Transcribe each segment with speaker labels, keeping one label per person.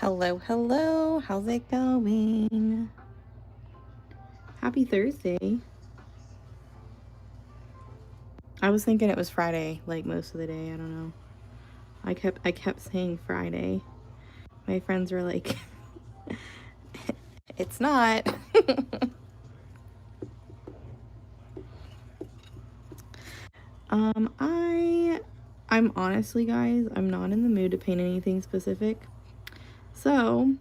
Speaker 1: Hello, hello. How's it going? Happy Thursday. I was thinking it was Friday, like most of the day. I don't know. I kept saying Friday. My friends were like, it's not. I'm honestly, guys, I'm not in the mood to paint anything specific. So,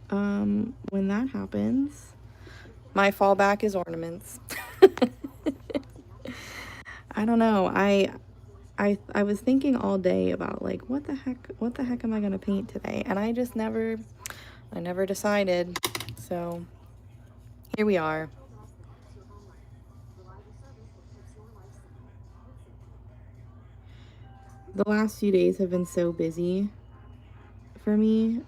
Speaker 1: when that happens, my fallback is ornaments. I don't know. I was thinking all day about like what the heck am I gonna paint today? And I just never decided. So here we are. The last few days have been so busy for me,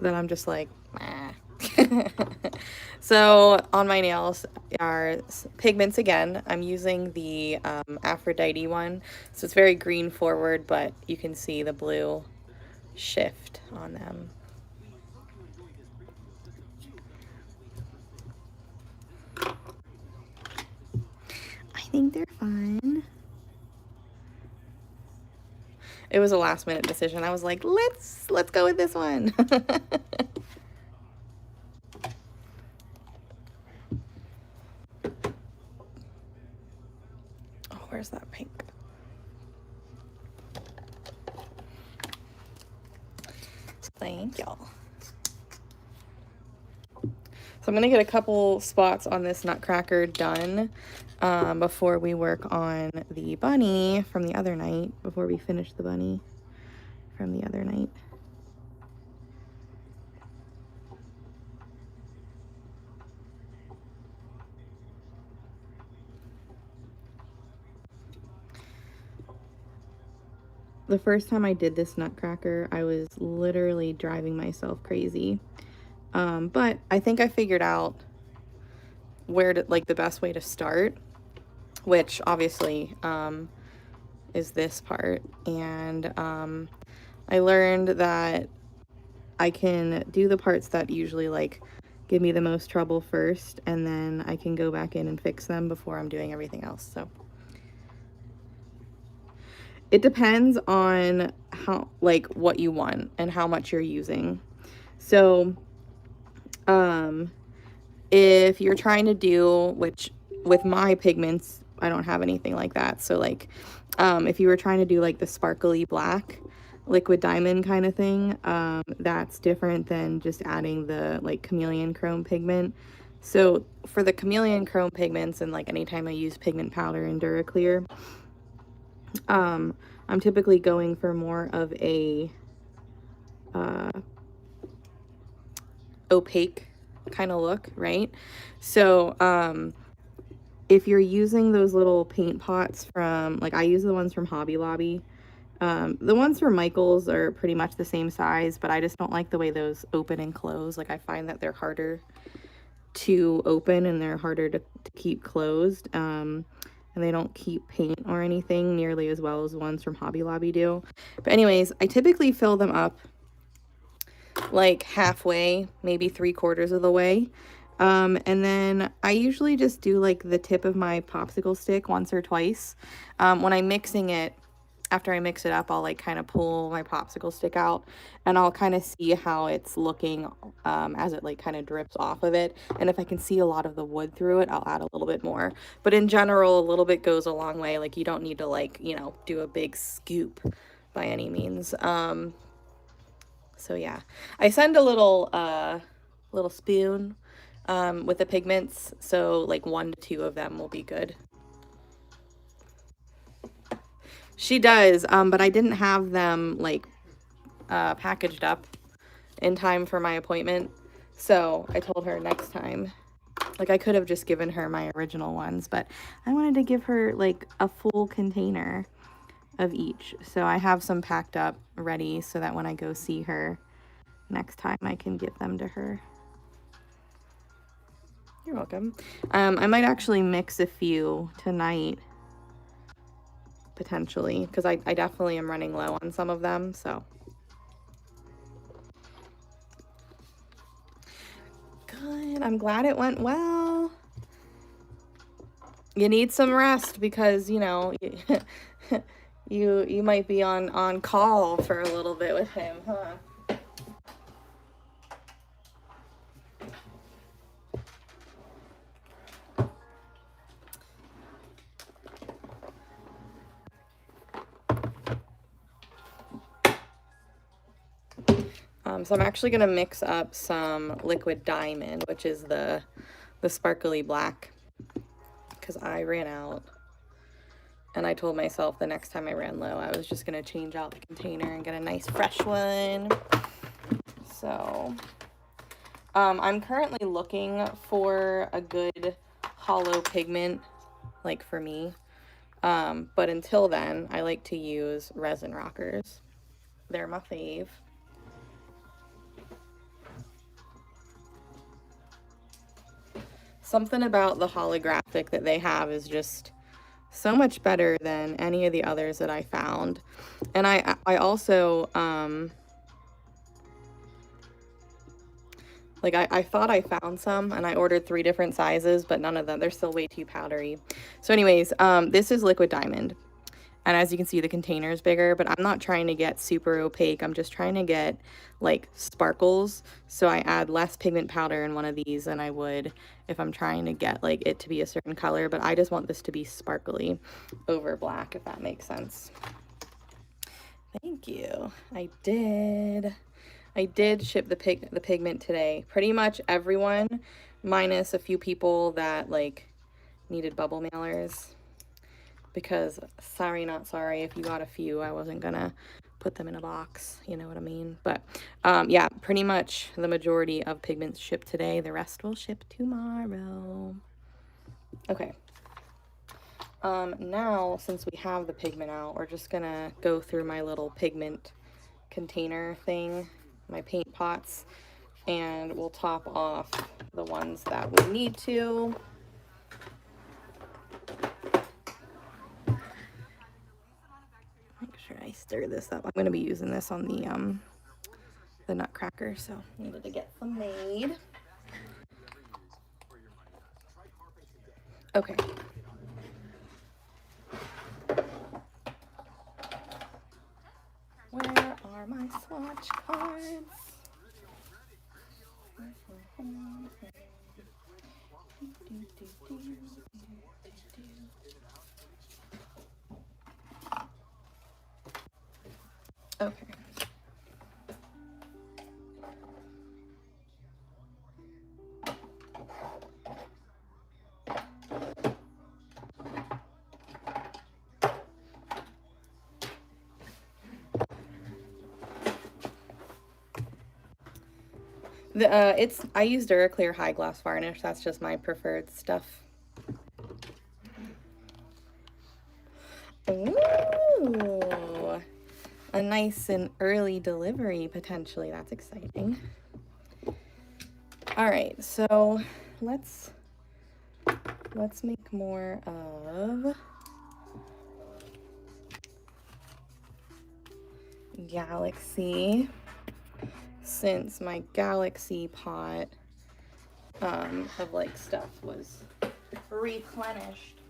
Speaker 1: that I'm just like, nah. So on my nails are pigments again. I'm using the Aphrodite one. So it's very green forward, but you can see the blue shift on them. I think they're fun. It was a last minute decision. I was like, let's go with this one. Oh, where's that pink? Thank y'all. So I'm gonna get a couple spots on this Nutcracker done before we work on the bunny from the other night, before we finish the bunny from the other night. The first time I did this Nutcracker, I was literally driving myself crazy. But I think I figured out where to, like, the best way to start, which obviously is this part. And I learned that I can do the parts that usually like give me the most trouble first, and then I can go back in and fix them before I'm doing everything else. So it depends on how, like, what you want and how much you're using. So if you're trying to do, which with my pigments I don't have anything like that, so like if you were trying to do like the sparkly black liquid diamond kind of thing, that's different than just adding the like chameleon chrome pigment. So for the chameleon chrome pigments, and like anytime I use pigment powder and Duraclear, I'm typically going for more of a opaque kind of look, right? So if you're using those little paint pots from, like, I use the ones from Hobby Lobby. The ones from Michael's are pretty much the same size, but I just don't like the way those open and close. Like, I find that they're harder to open and they're harder to keep closed. And they don't keep paint or anything nearly as well as the ones from Hobby Lobby do. But anyways, I typically fill them up like halfway, maybe 3/4 of the way. And then I usually just do like the tip of my popsicle stick once or twice. When I'm mixing it, after I mix it up, I'll like kind of pull my popsicle stick out and I'll kind of see how it's looking as it like kind of drips off of it. And if I can see a lot of the wood through it, I'll add a little bit more. But in general, a little bit goes a long way. Like, you don't need to, like, you know, do a big scoop by any means. So yeah, I send a little spoon with the pigments, so like 1 to 2 of them will be good. She does, but I didn't have them like packaged up in time for my appointment, so I told her next time. Like, I could have just given her my original ones, but I wanted to give her like a full container of each. So I have some packed up ready so that when I go see her next time, I can give them to her. You're welcome. I might actually mix a few tonight potentially, because I definitely am running low on some of them, so. Good, I'm glad it went well. You need some rest because, you know, you might be on call for a little bit with him, huh? So I'm actually gonna mix up some liquid diamond, which is the sparkly black, because I ran out. And I told myself the next time I ran low, I was just gonna change out the container and get a nice fresh one. So, I'm currently looking for a good hollow pigment, like for me. But until then, I like to use resin rockers. They're my fave. Something about the holographic that they have is just so much better than any of the others that I found. And I also, like I thought I found some and I ordered 3 different sizes, but none of them, they're still way too powdery. So anyways, this is liquid diamond. And as you can see, the container is bigger, but I'm not trying to get super opaque. I'm just trying to get like sparkles. So I add less pigment powder in one of these than I would if I'm trying to get like it to be a certain color, but I just want this to be sparkly over black, if that makes sense. Thank you. I did ship the pigment today. Pretty much everyone, minus a few people that like needed bubble mailers. Because sorry, not sorry, if you got a few, I wasn't gonna put them in a box, you know what I mean? But yeah, pretty much the majority of pigments shipped today. The rest will ship tomorrow. Okay. Now, since we have the pigment out, we're just gonna go through my little pigment container thing, my paint pots, and we'll top off the ones that we need to. Make sure I stir this up. I'm going to be using this on the Nutcracker, so needed to get some made. Okay. Where are my swatch cards? Okay. I use Duraclear High Gloss Varnish. That's just my preferred stuff. Ooh, a nice and early delivery potentially. That's exciting. All right, so let's make more of Galaxy, since my Galaxy pot of like stuff was replenished.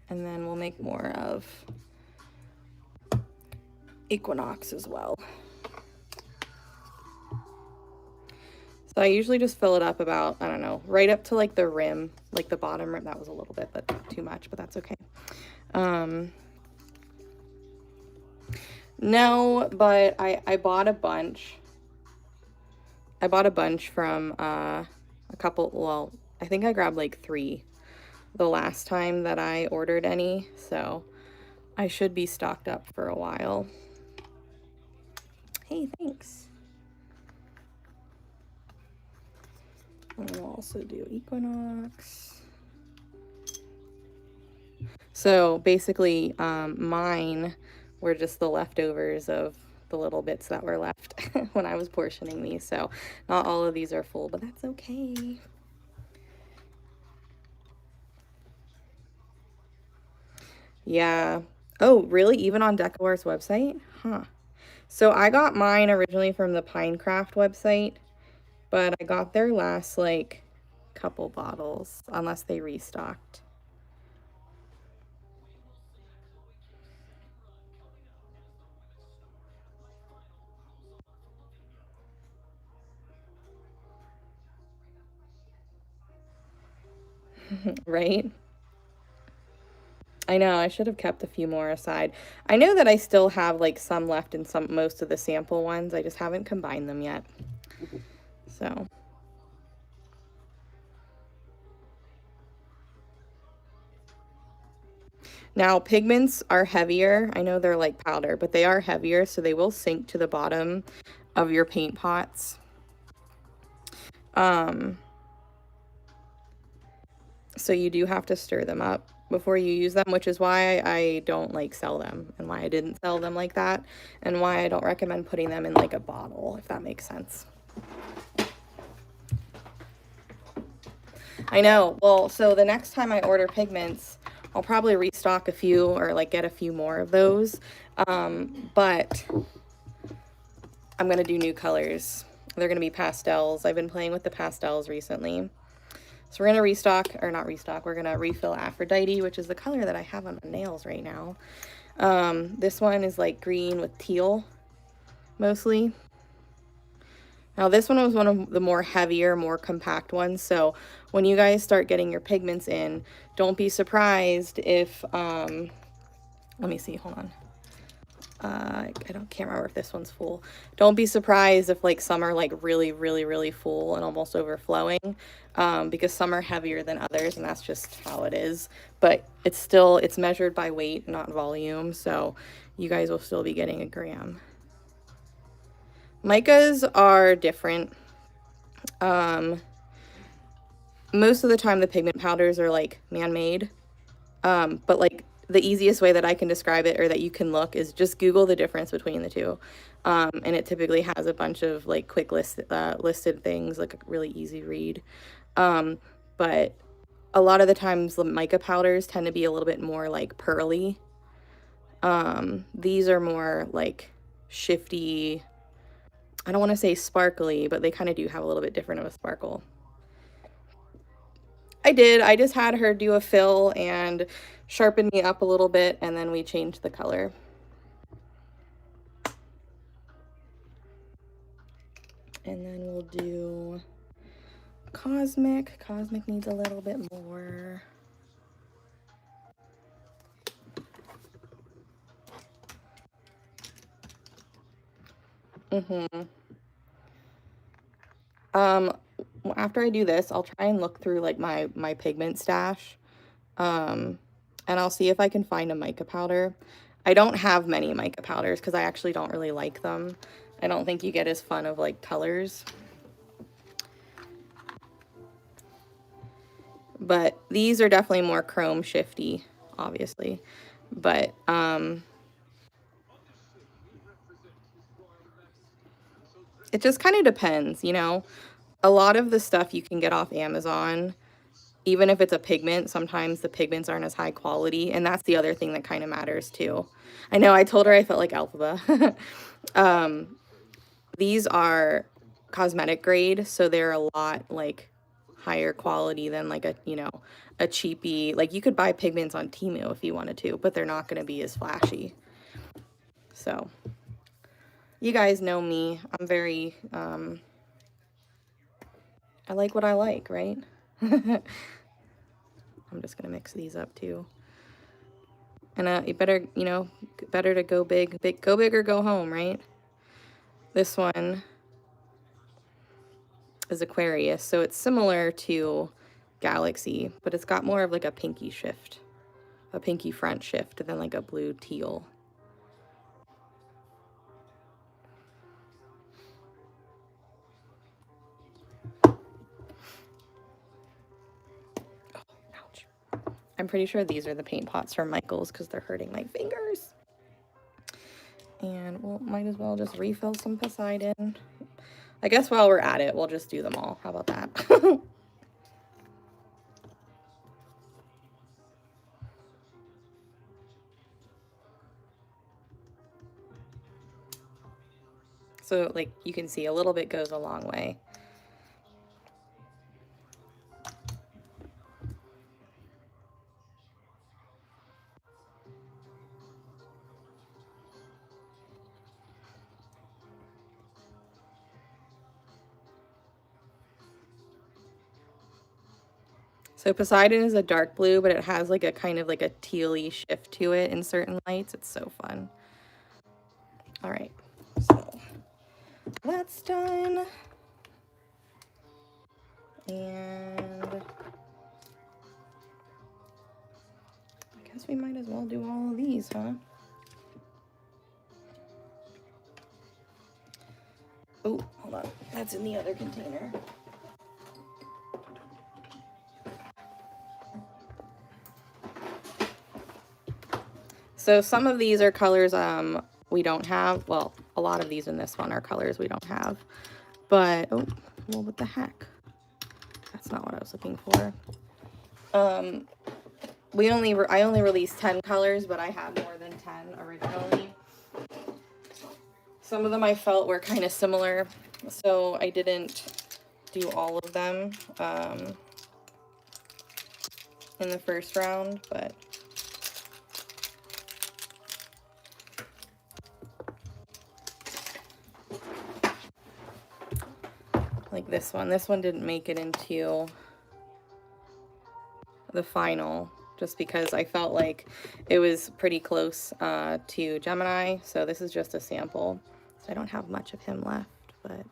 Speaker 1: And then we'll make more of Equinox as well. So I usually just fill it up about, I don't know, right up to like the rim, like the bottom rim. That was a little bit, but not too much, but that's okay. No, but I bought a bunch. I bought a bunch from a couple, well, I think I grabbed like 3 the last time that I ordered any, so I should be stocked up for a while. Hey, thanks. And we'll also do Equinox. So basically, mine were just the leftovers of the little bits that were left when I was portioning these. So not all of these are full, but that's okay. Yeah. Oh, really? Even on Decora's website? Huh. So I got mine originally from the Pinecraft website, but I got their last like couple bottles, unless they restocked. Right? I know, I should have kept a few more aside. I know that I still have like some left in most of the sample ones. I just haven't combined them yet. So, now pigments are heavier. I know they're like powder, but they are heavier, so they will sink to the bottom of your paint pots. So you do have to stir them up before you use them, which is why I don't like sell them, and why I didn't sell them like that, and why I don't recommend putting them in like a bottle, if that makes sense. I know. Well, so the next time I order pigments, I'll probably restock a few or like get a few more of those. But I'm going to do new colors. They're going to be pastels. I've been playing with the pastels recently. So we're going to restock, or not restock, we're going to refill Aphrodite, which is the color that I have on my nails right now. This one is like green with teal, mostly. Now this one was one of the more heavier, more compact ones. So when you guys start getting your pigments in, don't be surprised if, let me see, hold on. Can't remember if this one's full. Don't be surprised if like some are like really, really, really full and almost overflowing, because some are heavier than others, and that's just how it is. But it's measured by weight, not volume. So you guys will still be getting a gram. Micas are different. Most of the time the pigment powders are like man-made. But like the easiest way that I can describe it, or that you can look, is just Google the difference between the two. And it typically has a bunch of like quick listed things, like a really easy read. But a lot of the times the mica powders tend to be a little bit more like pearly. These are more like shifty. I don't want to say sparkly, but they kind of do have a little bit different of a sparkle. I did. I just had her do a fill and sharpen me up a little bit, and then we changed the color. And then we'll do Cosmic. Cosmic needs a little bit more. After I do this, I'll try and look through like my pigment stash. And I'll see if I can find a mica powder. I don't have many mica powders because I actually don't really like them. I don't think you get as fun of like colors. But these are definitely more chrome shifty, obviously. But it just kind of depends, you know. A lot of the stuff you can get off Amazon, even if it's a pigment, sometimes the pigments aren't as high quality, and that's the other thing that kind of matters too. I know I told her I felt like Alphaba. These are cosmetic grade, so they're a lot like higher quality than like a, you know, a cheapy, like you could buy pigments on Temu if you wanted to, but they're not going to be as flashy. So you guys know me. I'm very, I like what I like, right? I'm just going to mix these up too. And you better, you know, better to go big, go big or go home, right? This one is Aquarius, so it's similar to Galaxy, but it's got more of like a pinky shift, a pinky front shift than like a blue teal. Oh, ouch. I'm pretty sure these are the paint pots from Michael's because they're hurting my fingers. And we'll might as well just refill some Poseidon. I guess while we're at it, we'll just do them all. How about that? So like you can see, a little bit goes a long way. So Poseidon is a dark blue, but it has like a kind of like a tealy shift to it in certain lights. It's so fun. All right, so that's done. And I guess we might as well do all of these, huh? Oh, hold on. That's in the other container. So some of these are colors we don't have. Well, a lot of these in this one are colors we don't have. But, oh, well, what the heck? That's not what I was looking for. I only released 10 colors, but I have more than 10 originally. Some of them I felt were kind of similar, so I didn't do all of them in the first round, but like this one didn't make it into the final just because I felt like it was pretty close to Gemini. So this is just a sample. So I don't have much of him left, but I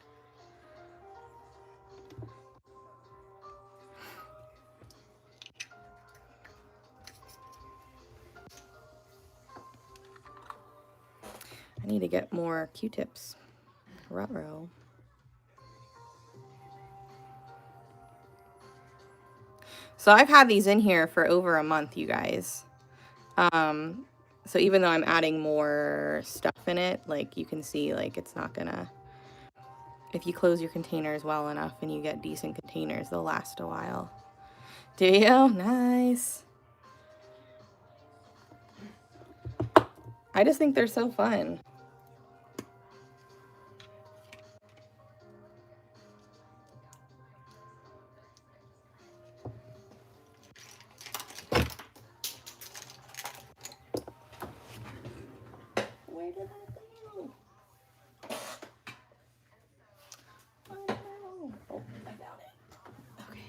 Speaker 1: need to get more Q-tips. Ruh-roh. So I've had these in here for over a month, you guys. So even though I'm adding more stuff in it, like you can see, like it's not gonna, if you close your containers well enough and you get decent containers, they'll last a while. Do you? Nice. I just think they're so fun. Where did that go? Oh no. Oh, I found it. Okay.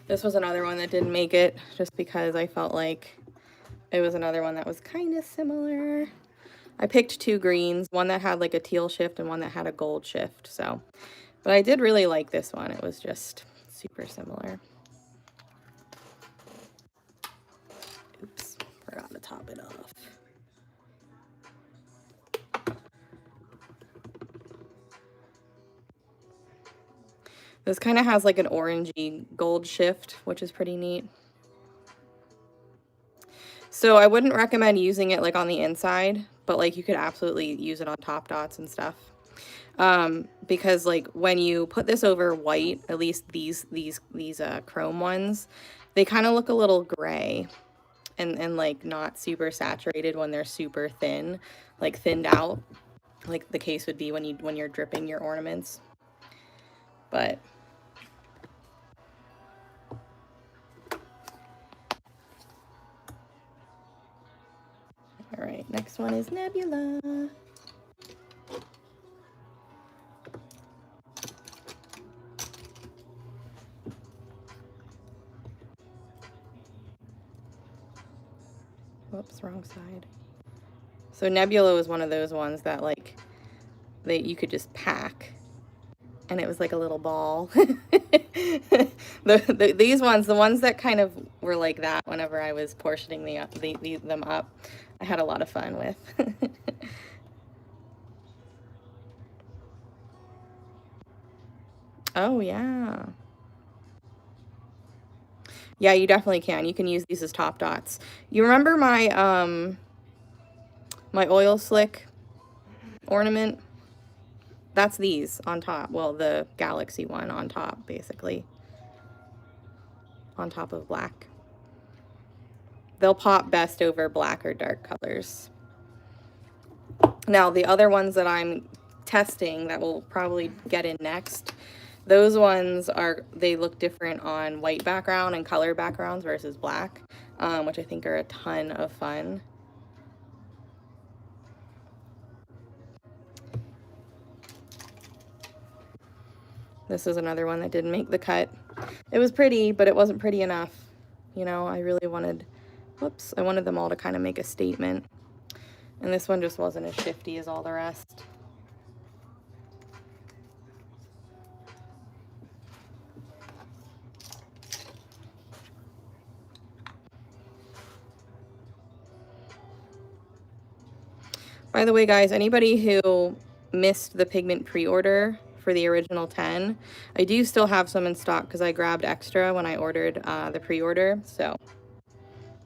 Speaker 1: This was another one that didn't make it just because I felt like it was another one that was kind of similar. I picked two greens, one that had like a teal shift and one that had a gold shift. So, but I did really like this one. It was just super similar. Oops, forgot to top it off. This kind of has like an orangey gold shift, which is pretty neat. So I wouldn't recommend using it like on the inside, but like you could absolutely use it on top dots and stuff. Because like when you put this over white, at least these chrome ones, they kind of look a little gray and like not super saturated when they're super thin, like thinned out, like the case would be when you're dripping your ornaments. But all right, next one is Nebula. Whoops, wrong side. So Nebula was one of those ones that like you could just pack, and it was like a little ball. These ones, the ones that kind of were like that whenever I was portioning them up, I had a lot of fun with. Oh, yeah. Yeah, you definitely can. You can use these as top dots. You remember my My oil slick ornament, that's these on top. Well, the Galaxy one on top, basically. On top of black. They'll pop best over black or dark colors. Now, the other ones that I'm testing that will probably get in next, those ones they look different on white background and color backgrounds versus black, which I think are a ton of fun. This is another one that didn't make the cut. It was pretty, but it wasn't pretty enough. You know, I really wanted, whoops, I wanted them all to kind of make a statement. And this one just wasn't as shifty as all the rest. By the way, guys, anybody who missed the pigment pre-order for the original 10, I do still have some in stock because I grabbed extra when I ordered the pre-order, so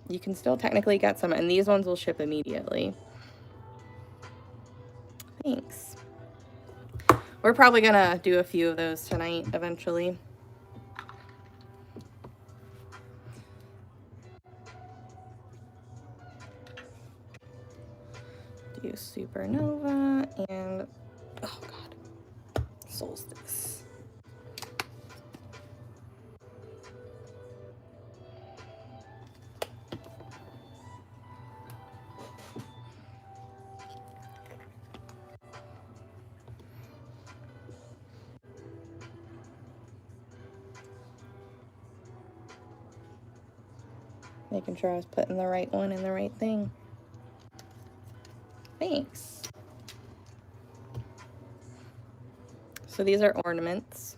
Speaker 1: you can still technically get some, and these ones will ship immediately. Thanks. We're probably gonna do a few of those tonight eventually. Do Supernova and, oh god, Solstice. Making sure I was putting the right one in the right thing. Thanks. So these are ornaments.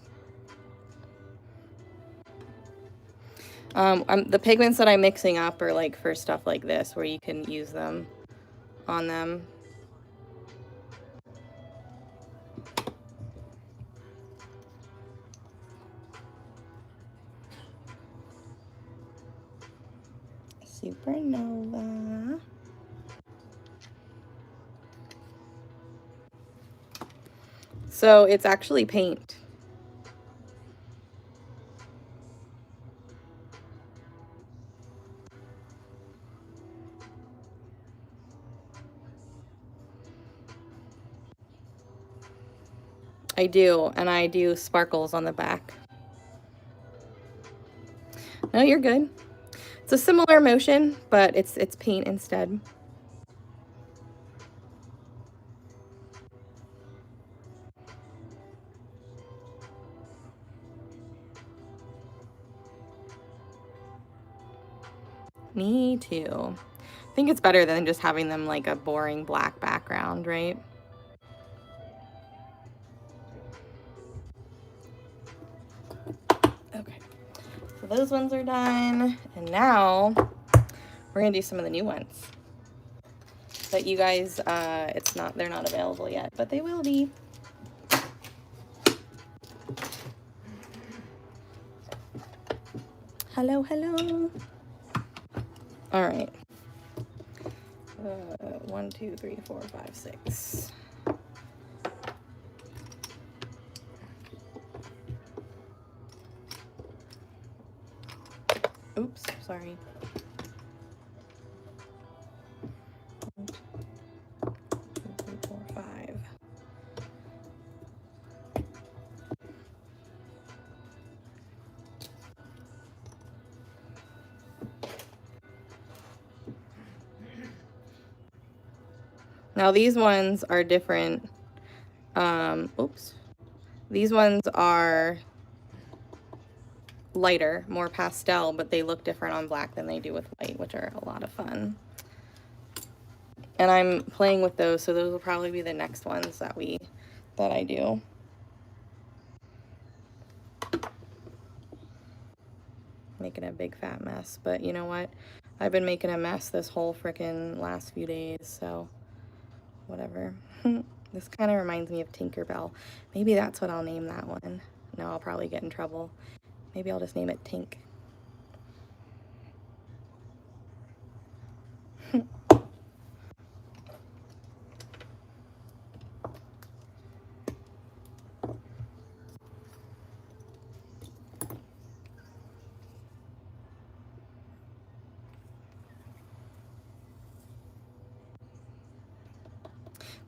Speaker 1: The pigments that I'm mixing up are like for stuff like this, where you can use them on them. Supernova. So it's actually paint. I do, and I do sparkles on the back. No, you're good. It's a similar motion, but it's paint instead. Me too. I think it's better than just having them like a boring black background, right? Okay, so those ones are done, and now we're gonna do some of the new ones. But you guys, they're not available yet, but they will be. Hello, hello. All right. 1, 2, 3, 4, 5, 6. Oops, sorry. 1, 2, 3, 4, 5. Now these ones are different. Oops. These ones are lighter, more pastel, but they look different on black than they do with white, which are a lot of fun. And I'm playing with those, so those will probably be the next ones that I do. Making a big fat mess, but you know what? I've been making a mess this whole frickin' last few days, so whatever. This kind of reminds me of Tinkerbell. Maybe that's what I'll name that one. No, I'll probably get in trouble. Maybe I'll just name it Tink.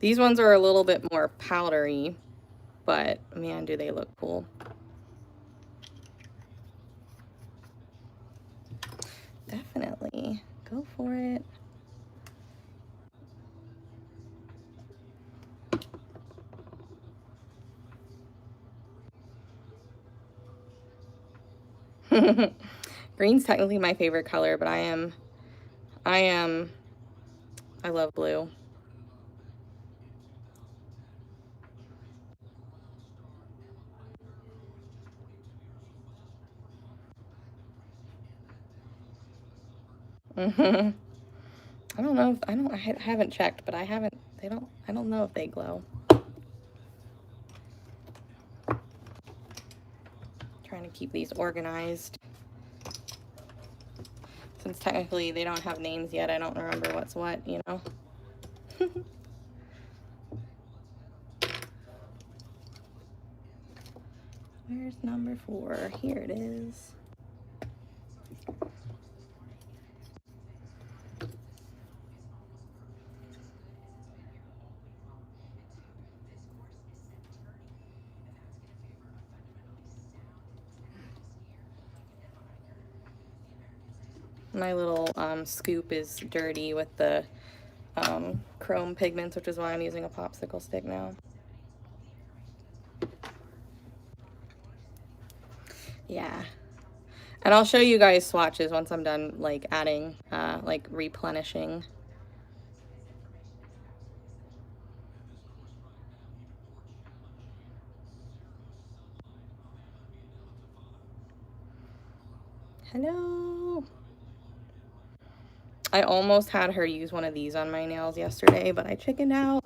Speaker 1: These ones are a little bit more powdery, but man, do they look cool. Definitely. Go for it. Green's technically my favorite color, but I love blue. I don't know if, I haven't checked, but I don't know if they glow. Trying to keep these organized. Since technically they don't have names yet, I don't remember what's what, you know? Where's number 4? Here it is. My little scoop is dirty with the chrome pigments, which is why I'm using a popsicle stick now. Yeah. And I'll show you guys swatches once I'm done, like, adding, like, replenishing. Hello. I almost had her use one of these on my nails yesterday, but I chickened out.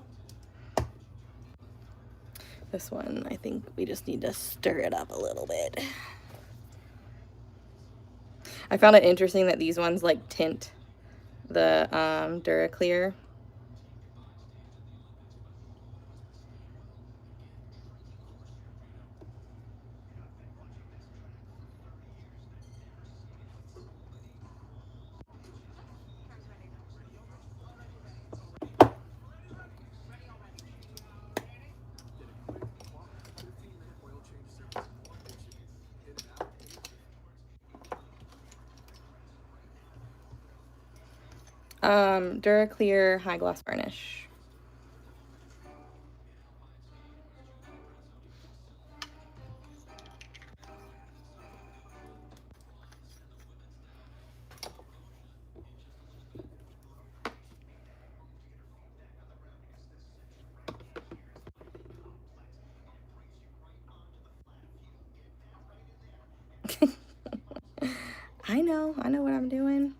Speaker 1: This one, I think we just need to stir it up a little bit. I found it interesting that these ones, like, tint the Duraclear. Duraclear High Gloss Varnish. I know what I'm doing.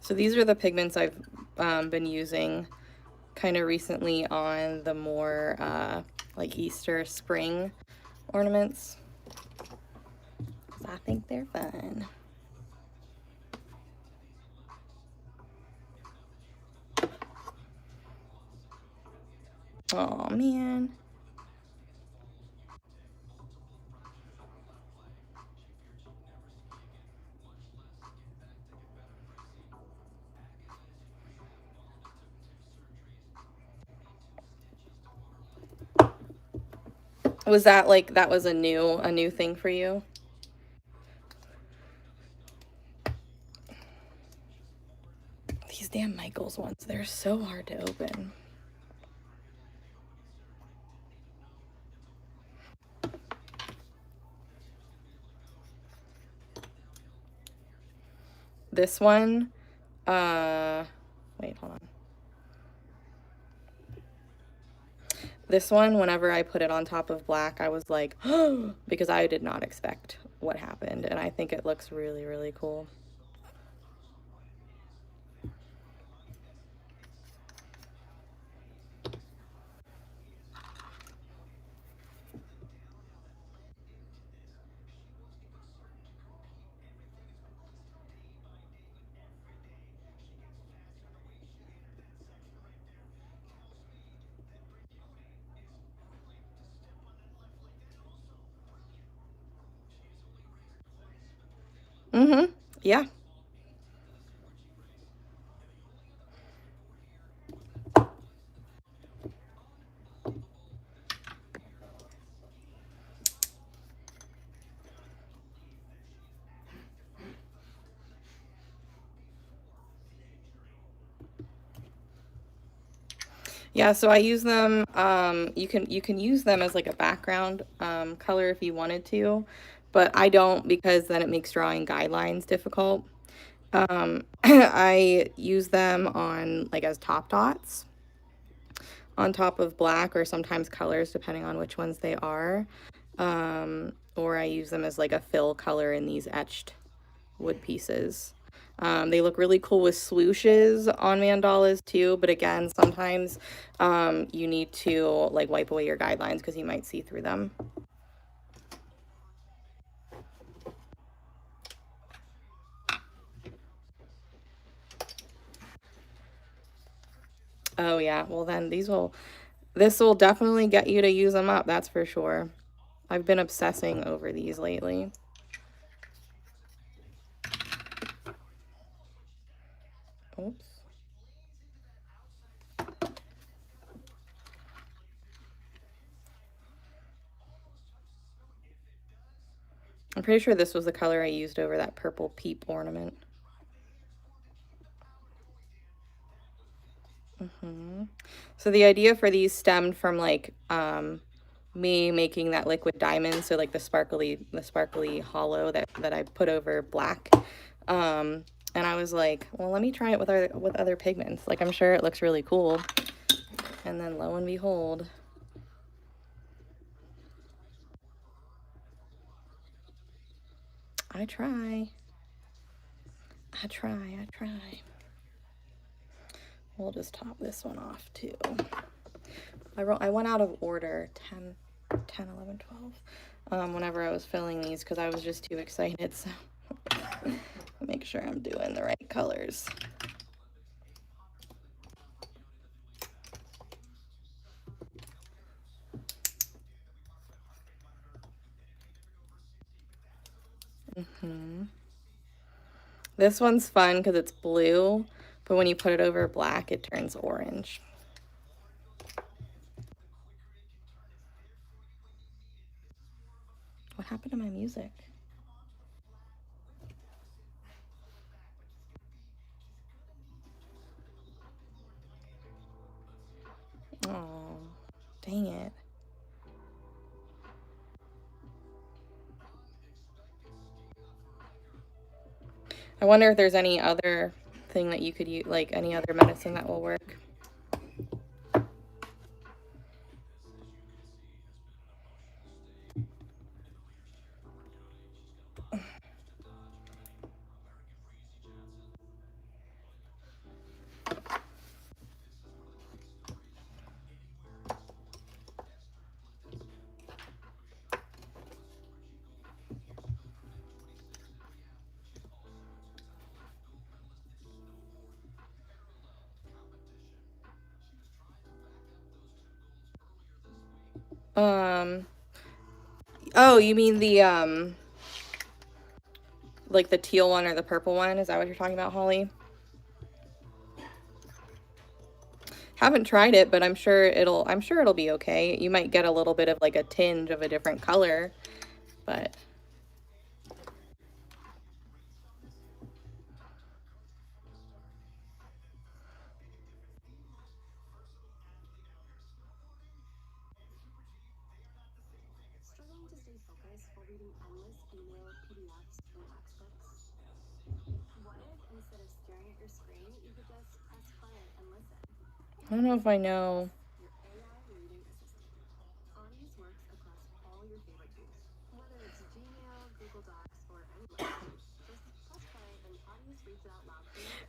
Speaker 1: So these are the pigments I've been using kind of recently on the more like Easter spring ornaments. I think they're fun. Oh man. Was that like, that was a new thing for you? These damn Michaels ones, they're so hard to open. This one, wait, hold on. This one, whenever I put it on top of black, I was like, oh, because I did not expect what happened. And I think it looks really, really cool. Mm-hmm. Yeah. Yeah, so I use them, you can use them as like a background color if you wanted to, but I don't because then it makes drawing guidelines difficult. I use them on like as top dots on top of black or sometimes colors depending on which ones they are. Or I use them as like a fill color in these etched wood pieces. They look really cool with swooshes on mandalas too, but again, sometimes you need to like wipe away your guidelines because you might see through them. Oh yeah, well then this will definitely get you to use them up, that's for sure. I've been obsessing over these lately. Oops. I'm pretty sure this was the color I used over that purple peep ornament. So the idea for these stemmed from like me making that liquid diamond, so like the sparkly hollow that I put over black. And I was like, well, let me try it with other pigments. Like I'm sure it looks really cool. And then lo and behold, I try. I try. We'll just top this one off too. I went out of order 10, 11, 12 whenever I was filling these because I was just too excited. So make sure I'm doing the right colors. This one's fun because it's blue, but when you put it over black, it turns orange. What happened to my music? Oh, dang it. I wonder if there's any other thing that you could use, like any other medicine that will work. Oh, you mean the, like the teal one or the purple one? Is that what you're talking about, Holly? Haven't tried it, but I'm sure it'll be okay. You might get a little bit of like a tinge of a different color, but I don't know if I know.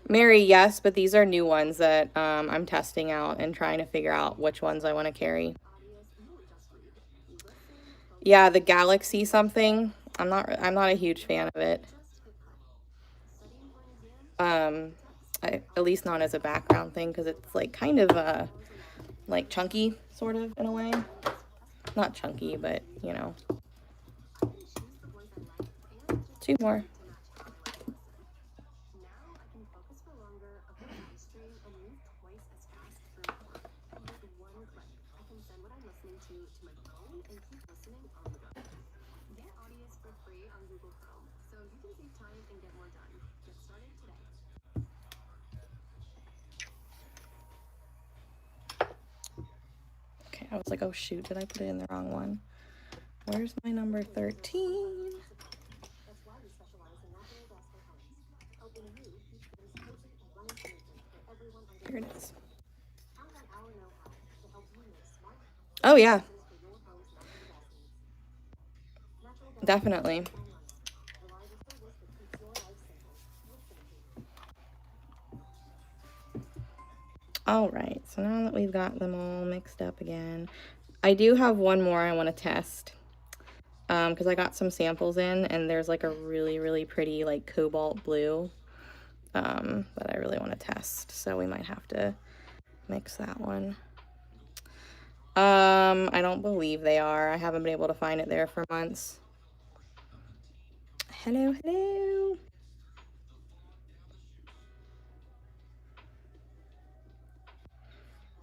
Speaker 1: Mary, yes, but these are new ones that I'm testing out and trying to figure out which ones I want to carry. Yeah, the Galaxy something. I'm not a huge fan of it. Um, at least not as a background thing because it's like kind of like chunky sort of in a way. Not chunky, but you know. Two more. Okay, I was like, oh shoot, did I put it in the wrong one? Where's my number 13? Here it is. Oh yeah, definitely. All right, so now that we've got them all mixed up again, I do have one more I want to test, because I got some samples in, and there's like a really, really pretty like cobalt blue that I really want to test, so we might have to mix that one. I don't believe they are. I haven't been able to find it there for months. Hello, hello.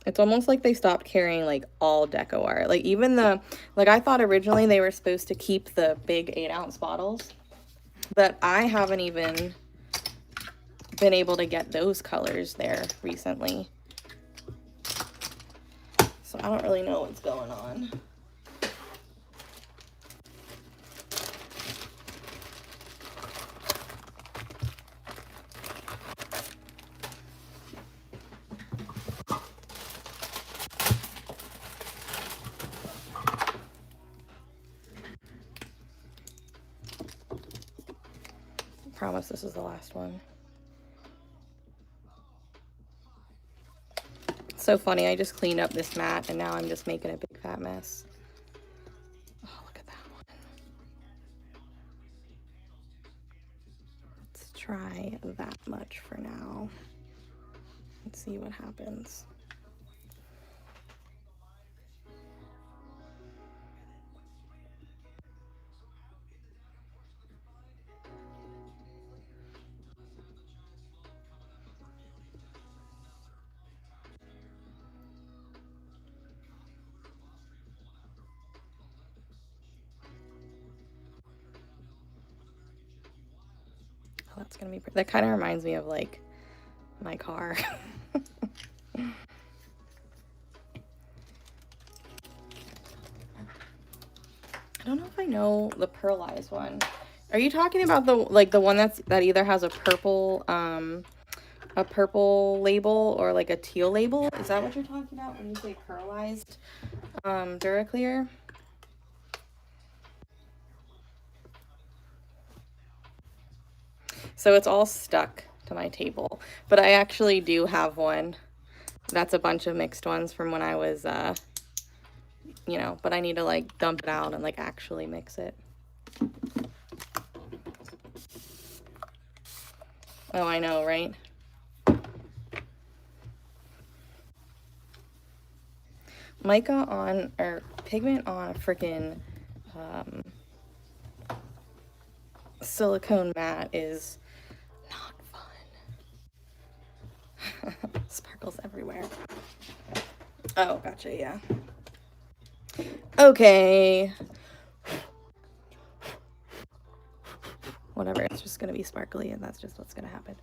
Speaker 1: It's almost like they stopped carrying like all deco art. Like even the, like I thought originally they were supposed to keep the big 8-ounce bottles, but I haven't even been able to get those colors there recently. So I don't really know what's going on. I promise this is the last one. It's so funny, I just cleaned up this mat and now I'm just making a big fat mess. Oh, look at that one. Let's try that much for now. Let's see what happens. That's gonna be, that kind of reminds me of like my car. I don't know if I know the pearlized one. Are you talking about the like the one that either has a purple label or like a teal label? Is that what you're talking about when you say pearlized Duraclear? So it's all stuck to my table, but I actually do have one. That's a bunch of mixed ones from when I was, you know, but I need to like dump it out and like actually mix it. Oh, I know, right? Mica on, or pigment on a freaking silicone mat is not fun. Sparkles everywhere. Oh, gotcha, yeah. Okay. Whatever, it's just gonna be sparkly and that's just what's gonna happen.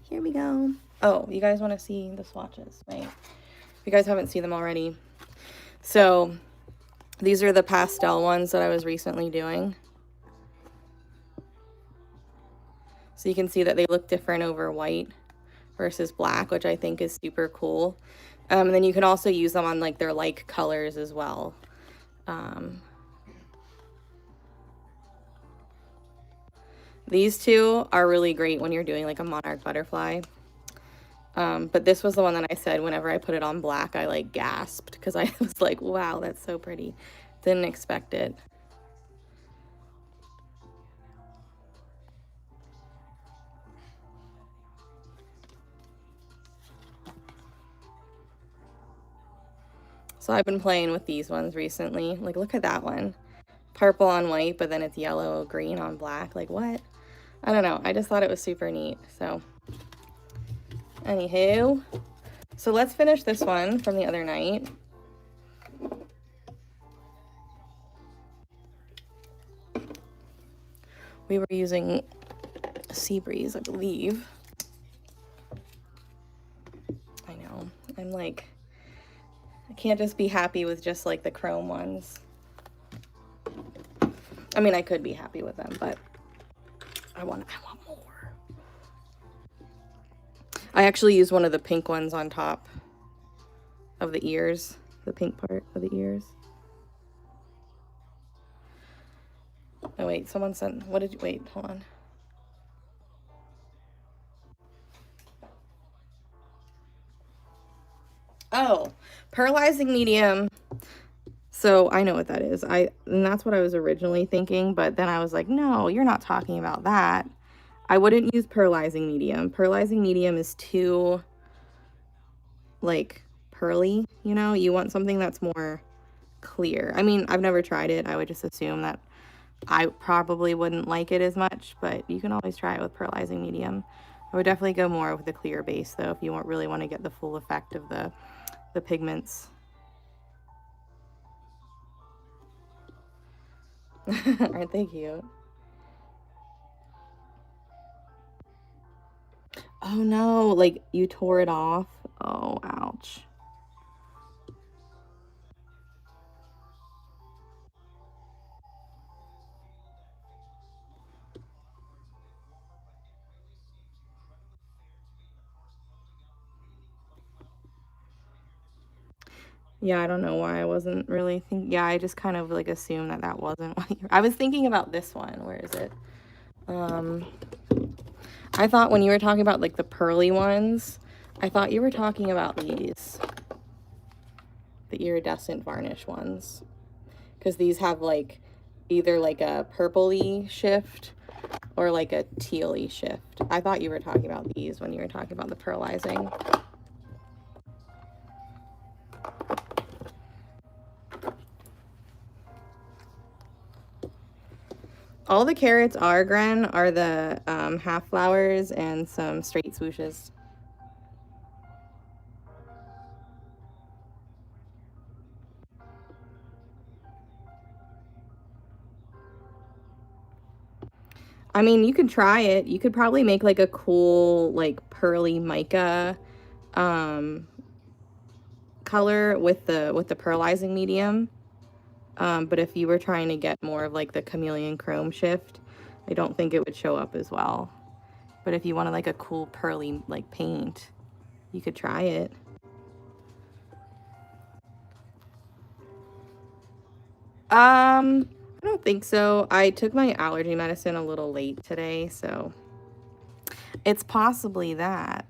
Speaker 1: Here we go. Oh, you guys want to see the swatches, right? If you guys haven't seen them already. So these are the pastel ones that I was recently doing. So you can see that they look different over white versus black, which I think is super cool. And then you can also use them on like their like colors as well. These two are really great when you're doing like a monarch butterfly. But this was the one that I said whenever I put it on black, I like gasped because I was like, wow, that's so pretty. Didn't expect it. So I've been playing with these ones recently. Like, look at that one. Purple on white, but then it's yellow, green on black. Like, what? I don't know. I just thought it was super neat. So, anywho. So let's finish this one from the other night. We were using Sea Breeze, I believe. I know. I'm like, I can't just be happy with just like the chrome ones. I mean, I could be happy with them, but I want more. I actually used one of the pink ones on top of the ears, the pink part of the ears. Oh wait, someone sent, what did you, wait, hold on. Oh, pearlizing medium. So I know what that is. And that's what I was originally thinking, but then I was like, no, you're not talking about that. I wouldn't use pearlizing medium. Pearlizing medium is too, like, pearly, you know? You want something that's more clear. I mean, I've never tried it. I would just assume that I probably wouldn't like it as much, but you can always try it with pearlizing medium. I would definitely go more with the clear base, though, if you really want to get the full effect of the pigments. Aren't they cute? Oh no, like you tore it off. Oh, ouch. Yeah, I don't know why I wasn't really thinking. Yeah, I just kind of like assumed that that wasn't what I was thinking about this one. Where is it? I thought when you were talking about like the pearly ones, I thought you were talking about these, the iridescent varnish ones, because these have like either like a purpley shift or like a tealy shift. I thought you were talking about these when you were talking about the pearlizing. All the carrots are, Gren, are the half flowers and some straight swooshes. I mean, you could try it. You could probably make like a cool, like pearly mica color with the pearlizing medium. But if you were trying to get more of like the chameleon chrome shift, I don't think it would show up as well. But if you wanted like a cool pearly like paint, you could try it. I don't think so. I took my allergy medicine a little late today, so it's possibly that.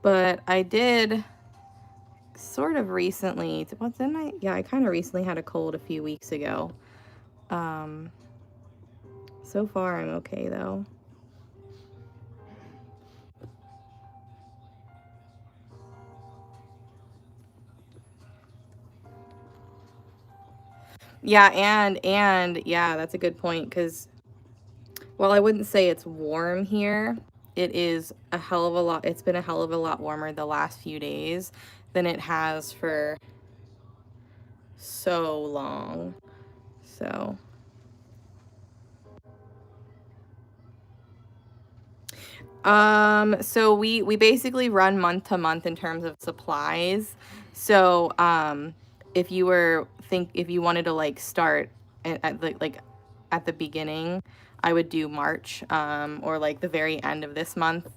Speaker 1: But I did sort of recently, what's in my, yeah, I kind of recently had a cold a few weeks ago. So far I'm okay though. Yeah, and yeah, that's a good point, because while I wouldn't say it's warm here, it is a hell of a lot, it's been a hell of a lot warmer the last few days than it has for so long. So so we basically run month to month in terms of supplies. So if you wanted to like start at the like at the beginning, I would do March, or like the very end of this month,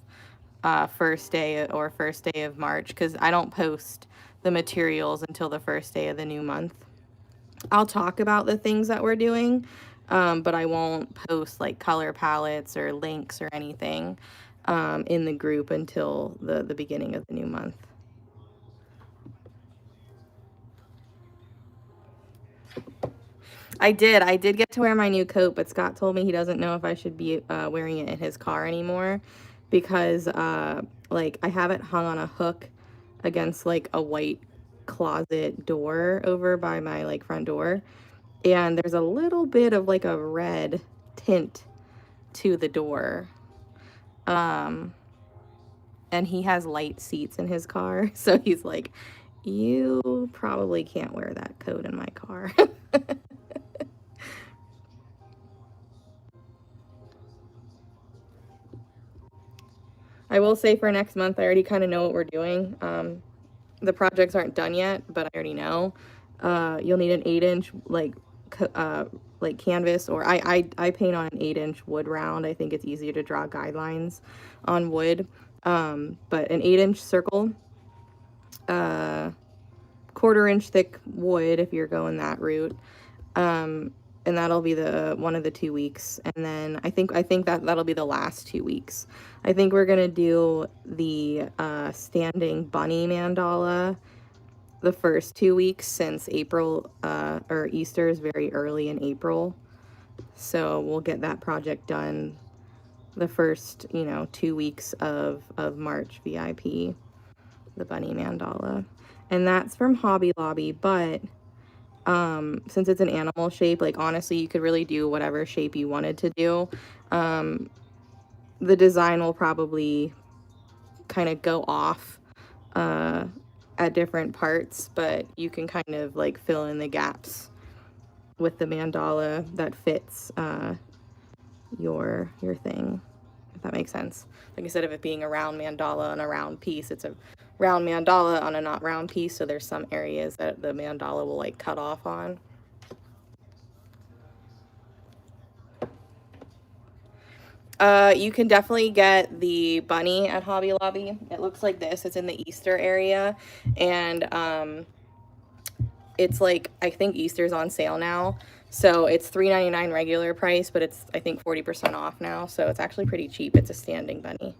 Speaker 1: first day of March, because I don't post the materials until the first day of the new month. I'll talk about the things that we're doing, but I won't post like color palettes or links or anything in the group until the beginning of the new month. I did get to wear my new coat, but Scott told me he doesn't know if I should be wearing it in his car anymore, because like I have it hung on a hook against like a white closet door over by my like front door, and there's a little bit of like a red tint to the door. And he has light seats in his car, so he's like, You probably can't wear that coat in my car. I will say for next month, I already kind of know what we're doing. The projects aren't done yet, but I already know. You'll need an 8-inch like canvas, or I paint on an 8-inch wood round. I think it's easier to draw guidelines on wood. But an 8-inch circle, 1/4-inch thick wood if you're going that route. And that'll be the one of the 2 weeks, and then I think that'll be the last 2 weeks. I think we're gonna do the standing bunny mandala the first 2 weeks, since April or Easter is very early in April, so we'll get that project done the first 2 weeks of March. VIP, the bunny mandala, and that's from Hobby Lobby, but since it's an animal shape, like honestly you could really do whatever shape you wanted to do. The design will probably kind of go off at different parts, but you can kind of like fill in the gaps with the mandala that fits your thing, if that makes sense. Like instead of it being a round mandala on a round piece, it's a round mandala on a not round piece, so there's some areas that the mandala will like cut off on. You can definitely get the bunny at Hobby Lobby. It looks like this. It's in the Easter area, and it's like, I think Easter's on sale now, so it's $3.99 regular price, but it's I think 40% off now, so it's actually pretty cheap. It's a standing bunny.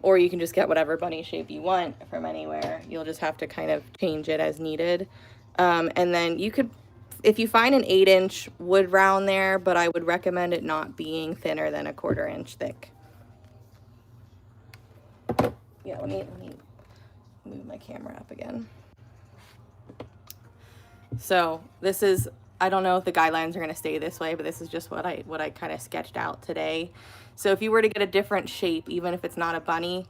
Speaker 1: Or you can just get whatever bunny shape you want from anywhere. You'll just have to kind of change it as needed. And then you could, if you find an 8-inch wood round there, but I would recommend it not being thinner than a 1/4-inch thick. Yeah, let me move my camera up again. So this is, I don't know if the guidelines are going to stay this way, but this is just what I kind of sketched out today. So if you were to get a different shape, even if it's not a bunny,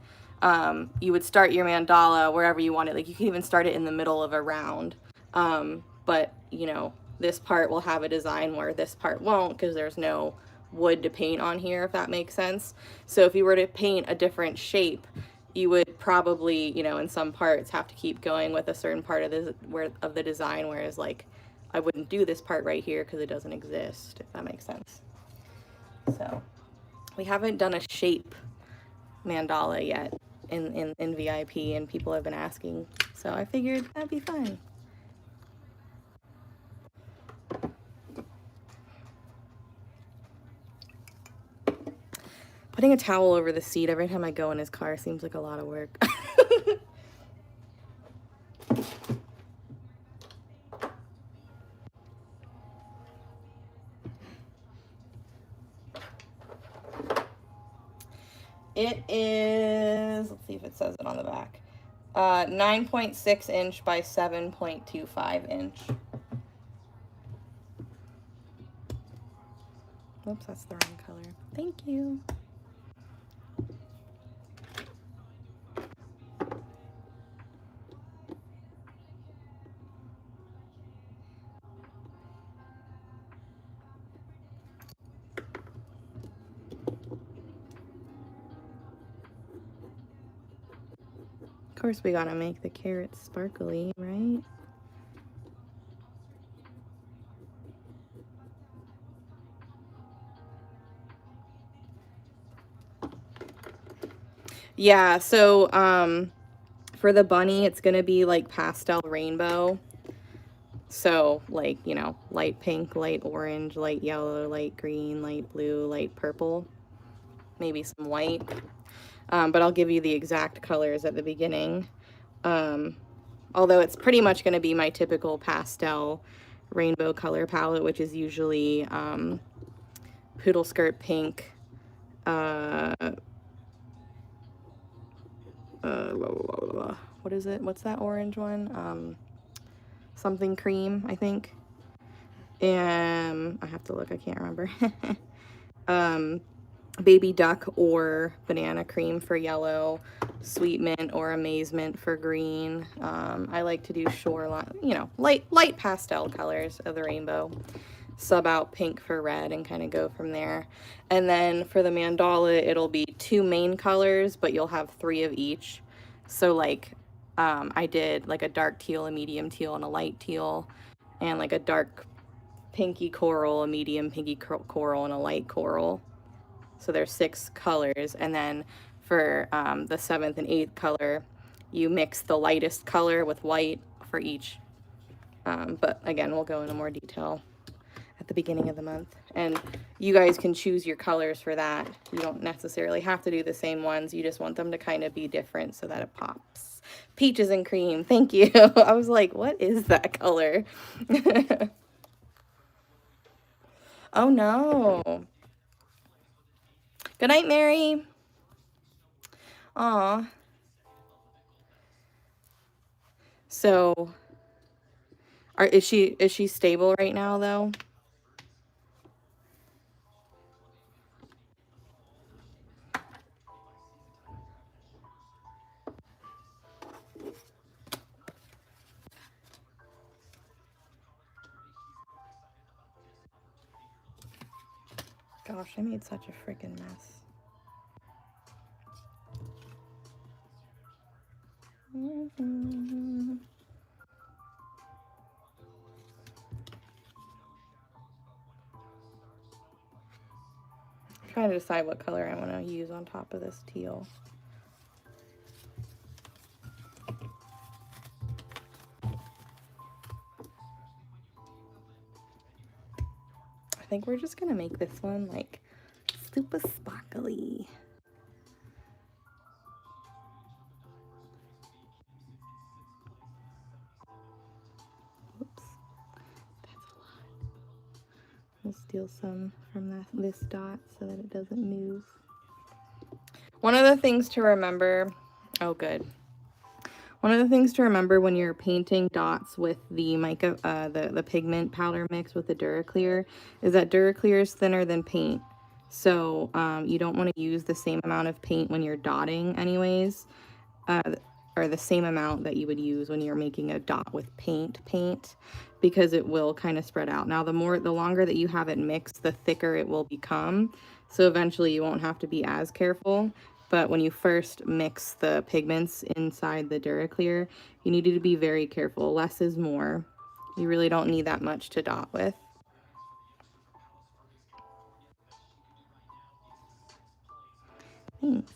Speaker 1: you would start your mandala wherever you want it. Like you can even start it in the middle of a round. But this part will have a design where this part won't, because there's no wood to paint on here, if that makes sense. So if you were to paint a different shape, you would probably, in some parts have to keep going with a certain part of the design, whereas like I wouldn't do this part right here because it doesn't exist, if that makes sense. So we haven't done a shape mandala yet in VIP, and people have been asking, so I figured that'd be fun. Putting a towel over the seat every time I go in his car seems like a lot of work. It is, let's see if it says it on the back, 9.6 inch by 7.25 inch. Oops, that's the wrong color. Thank you. Of course, we gotta make the carrots sparkly, right? Yeah, so for the bunny, it's gonna be like pastel rainbow. So like, light pink, light orange, light yellow, light green, light blue, light purple, maybe some white. But I'll give you the exact colors at the beginning. Although it's pretty much going to be my typical pastel rainbow color palette, which is usually poodle skirt pink, what is it? What's that orange one? Something cream, I think. And I have to look, I can't remember. baby duck or banana cream for yellow, sweet mint or amazement for green. I like to do shoreline, you know, light pastel colors of the rainbow. Sub out pink for red and kind of go from there. And then for the mandala, it'll be 2 main colors, but you'll have 3 of each. So like I did like a dark teal, a medium teal, and a light teal, and like a dark pinky coral, a medium pinky coral, and a light coral. So there's 6 colors. And then for the 7th and 8th color, you mix the lightest color with white for each. But again, we'll go into more detail at the beginning of the month. And you guys can choose your colors for that. You don't necessarily have to do the same ones. You just want them to kind of be different so that it pops. Peaches and cream. Thank you. I was like, what is that color? Oh no. Good night, Mary. Aw. So, is she stable right now though? Gosh, I made such a freaking mess. Trying to decide what color I want to use on top of this teal. I think we're just gonna make this one like super sparkly. Oops, that's a lot. We'll steal some from this dot so that it doesn't move. One of the things to remember, oh good. One of the things to remember when you're painting dots with the mica, the pigment powder mix with the Duraclear is that Duraclear is thinner than paint. So you don't want to use the same amount of paint when you're dotting anyways, or the same amount that you would use when you're making a dot with paint, because it will kind of spread out. Now the longer that you have it mixed, the thicker it will become. So eventually you won't have to be as careful. But when you first mix the pigments inside the Duraclear, you need to be very careful. Less is more. You really don't need that much to dot with. Thanks.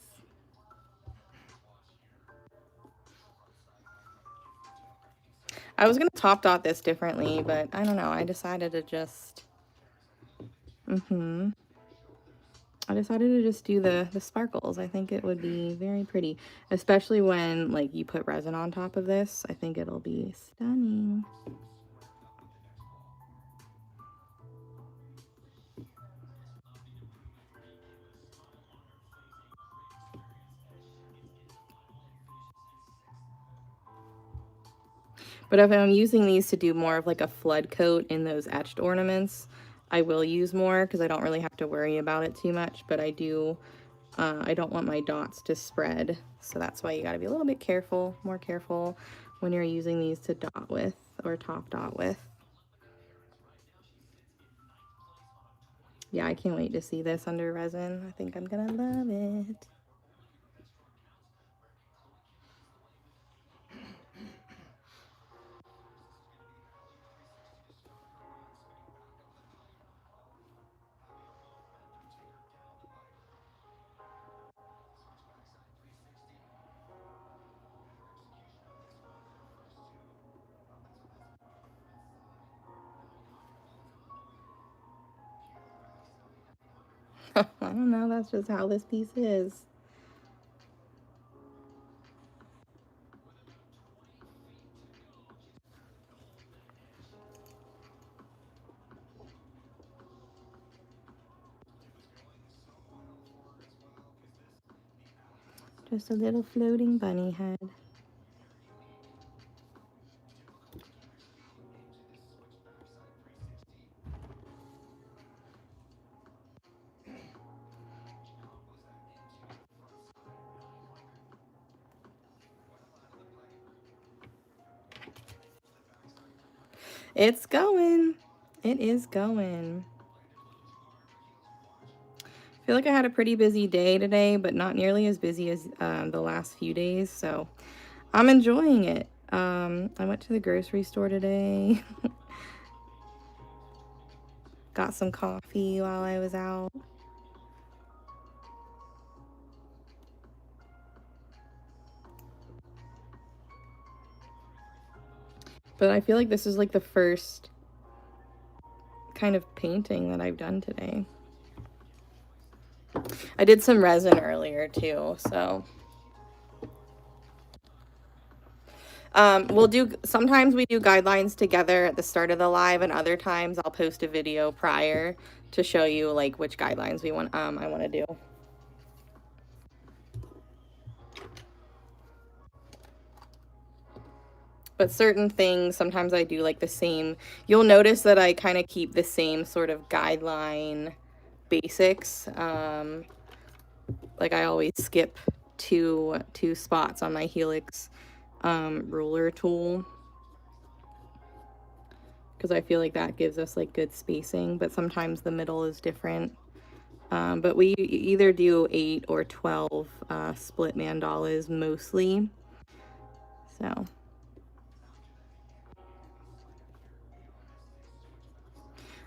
Speaker 1: I was going to top dot this differently, but I don't know. I decided to just... I decided to just do the sparkles. I think it would be very pretty, especially when like you put resin on top of this. I think it'll be stunning. But if I'm using these to do more of like a flood coat in those etched ornaments, I will use more because I don't really have to worry about it too much. But I do, I don't want my dots to spread. So that's why you got to be a little bit careful, more careful when you're using these to dot with or top dot with. Yeah, I can't wait to see this under resin. I think I'm gonna love it. I don't know, that's just how this piece is. Just a little floating bunny head. It's going. It is going. I feel like I had a pretty busy day today, but not nearly as busy as the last few days, so I'm enjoying it. I went to the grocery store today. Got some coffee while I was out. But I feel like this is like the first kind of painting that I've done today. I did some resin earlier too, so sometimes we do guidelines together at the start of the live, and other times I'll post a video prior to show you like which guidelines we want I want to do. But certain things, sometimes I do like the same. You'll notice that I kind of keep the same sort of guideline basics. Like I always skip two spots on my Helix ruler tool, because I feel like that gives us like good spacing, but sometimes the middle is different. But we either do 8 or 12 split mandalas mostly. So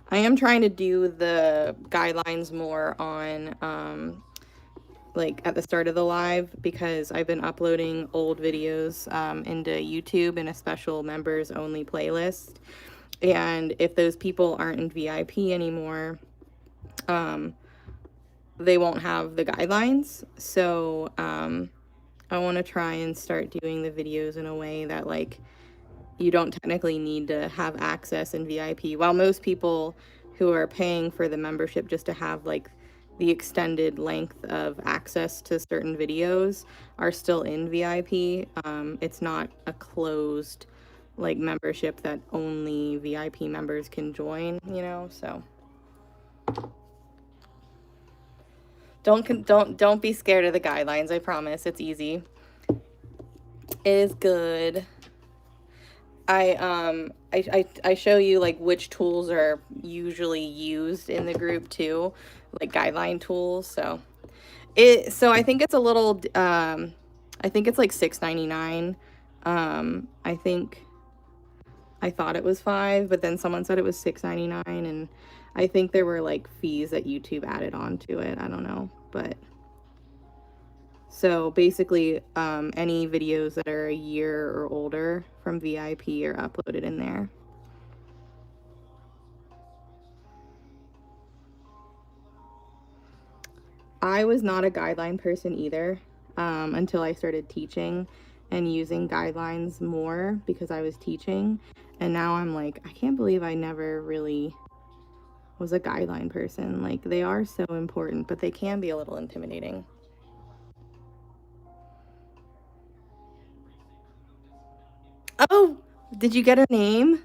Speaker 1: I am trying to do the guidelines more on like at the start of the live, because I've been uploading old videos into YouTube in a special members only playlist. And if those people aren't in VIP anymore, they won't have the guidelines. So I want to try and start doing the videos in a way that like you don't technically need to have access in VIP. While most people who are paying for the membership just to have like the extended length of access to certain videos are still in VIP, it's not a closed like membership that only VIP members can join, you know, so don't be scared of the guidelines. I promise it's easy. It is good. I show you like which tools are usually used in the group too, like guideline tools. So I think it's a little I think it's like $6.99. I think I thought it was $5, but then someone said it was $6.99, and I think there were like fees that YouTube added on to it. I don't know, but so basically, any videos that are a year or older from VIP are uploaded in there. I was not a guideline person either until I started teaching and using guidelines more because I was teaching. And now I'm like, I can't believe I never really was a guideline person. Like, they are so important, but they can be a little intimidating. Oh, did you get a name?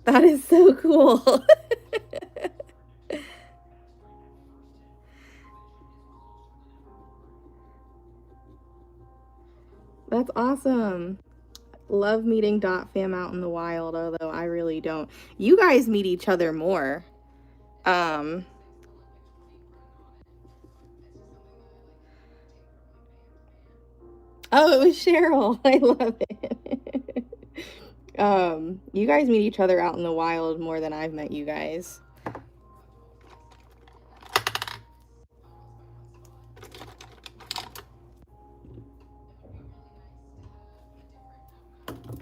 Speaker 1: That is so cool. That's awesome. Love meeting Dot Fam out in the wild, although I really don't. You guys meet each other more. Oh, it was Cheryl. I love it. You guys meet each other out in the wild more than I've met you guys.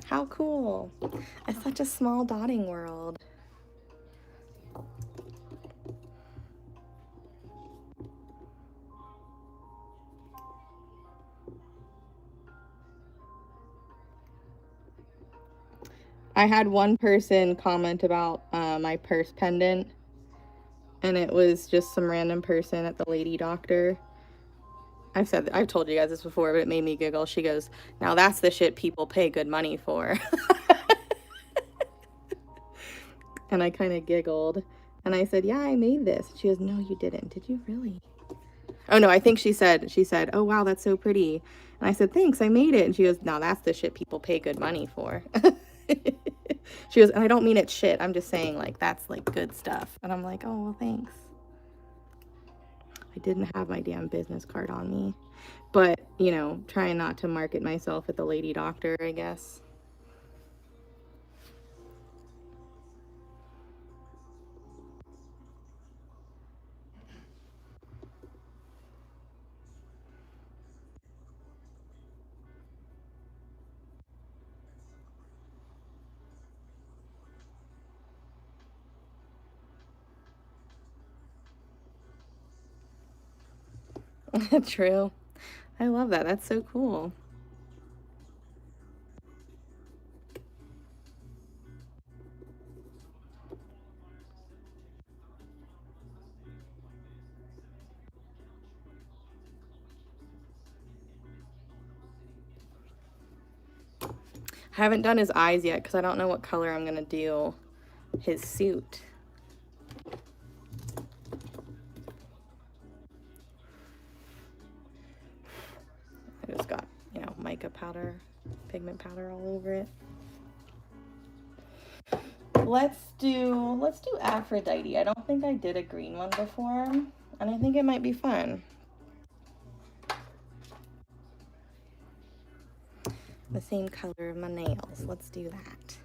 Speaker 1: How cool. It's such a small dotting world. I had one person comment about my purse pendant, and it was just some random person at the Lady Doctor. I've told you guys this before, but it made me giggle. She goes, "Now that's the shit people pay good money for." And I kind of giggled, and I said, "Yeah, I made this." She goes, "No, you didn't. Did you really?" Oh no, I think she said, "Oh wow, that's so pretty." And I said, "Thanks, I made it." And she goes, "No, that's the shit people pay good money for." She goes, "And I don't mean it's shit. I'm just saying like that's like good stuff." And I'm like, "Oh, well, thanks." I didn't have my damn business card on me. But, you know, trying not to market myself at the lady doctor, I guess. True. I love that. That's so cool. I haven't done his eyes yet because I don't know what color I'm going to do his suit. I just got, you know, mica powder, pigment powder all over it. Let's do Aphrodite. I don't think I did a green one before, and I think it might be fun. The same color of my nails. Let's do that.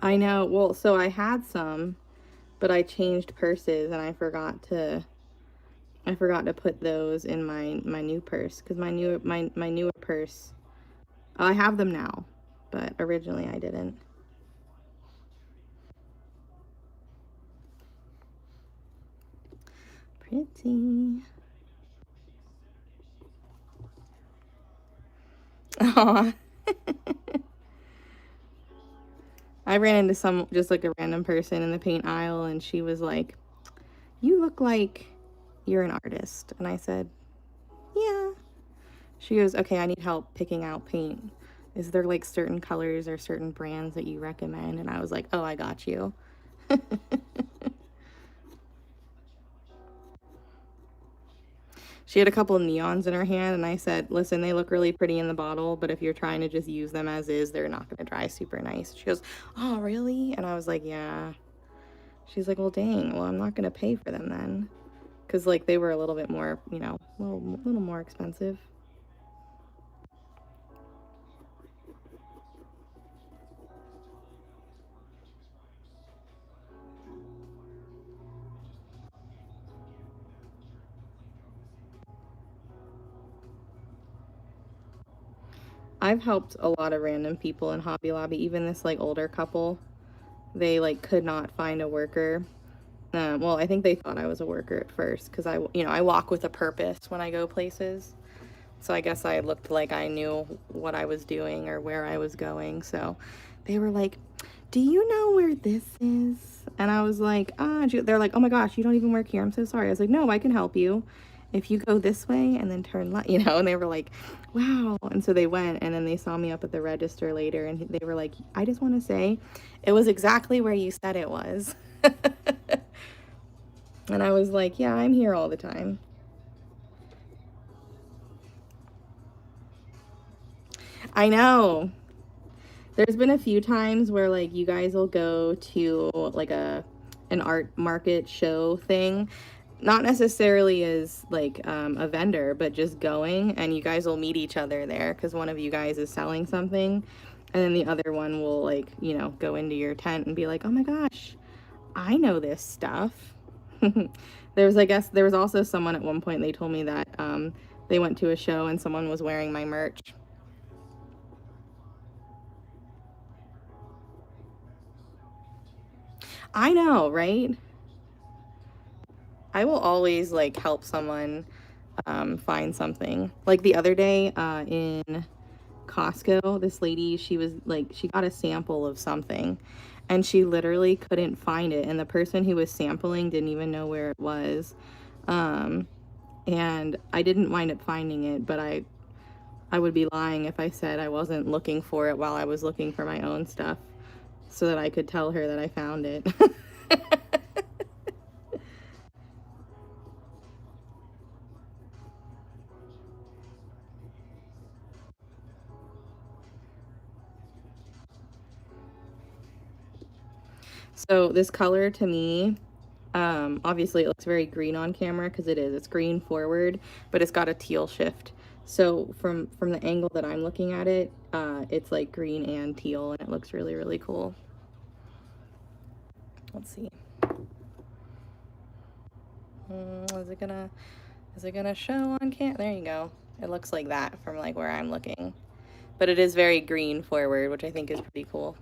Speaker 1: I know. Well, so I had some, but I changed purses and I forgot to put those in my new purse because my newer purse, I have them now, but originally I didn't. Pretty. Aw. I ran into some just like a random person in the paint aisle and she was like, "You look like you're an artist." And I said, "Yeah." She goes, "Okay, I need help picking out paint. Is there like certain colors or certain brands that you recommend?" And I was like, "Oh, I got you." She had a couple of neons in her hand, and I said, "Listen, they look really pretty in the bottle, but if you're trying to just use them as is, they're not going to dry super nice." She goes, "Oh, really?" And I was like, "Yeah." She's like, "Well, dang, well, I'm not going to pay for them then." Because, like, they were a little bit more, you know, little more expensive. I've helped a lot of random people in Hobby Lobby, even this, like, older couple. They, like, could not find a worker. Well, I think they thought I was a worker at first because you know, I walk with a purpose when I go places. So I guess I looked like I knew what I was doing or where I was going. So they were like, "Do you know where this is?" And I was like, "Ah." They're like, "Oh my gosh, you don't even work here. I'm so sorry." I was like, "No, I can help you. If you go this way and then turn left," you know." And they were like, "Wow." And so they went and then they saw me up at the register later and they were like, "I just want to say it was exactly where you said it was." And I was like, "Yeah, I'm here all the time." I know. There's been a few times where like you guys will go to like an art market show thing, not necessarily as like a vendor, but just going and you guys will meet each other there because one of you guys is selling something and then the other one will like, you know, go into your tent and be like, "Oh my gosh, I know this stuff." I guess there was also someone at one point they told me that they went to a show and someone was wearing my merch. I know, right? I will always like help someone find something. Like the other day in Costco, this lady, she was like, she got a sample of something and she literally couldn't find it. And the person who was sampling didn't even know where it was. And I didn't wind up finding it, but I would be lying if I said I wasn't looking for it while I was looking for my own stuff so that I could tell her that I found it. So this color to me, obviously it looks very green on camera because it is. It's green forward, but it's got a teal shift. So from the angle that I'm looking at it, it's like green and teal, and it looks really, really cool. Let's see. Is it gonna show on cam? There you go. It looks like that from like where I'm looking, but it is very green forward, which I think is pretty cool.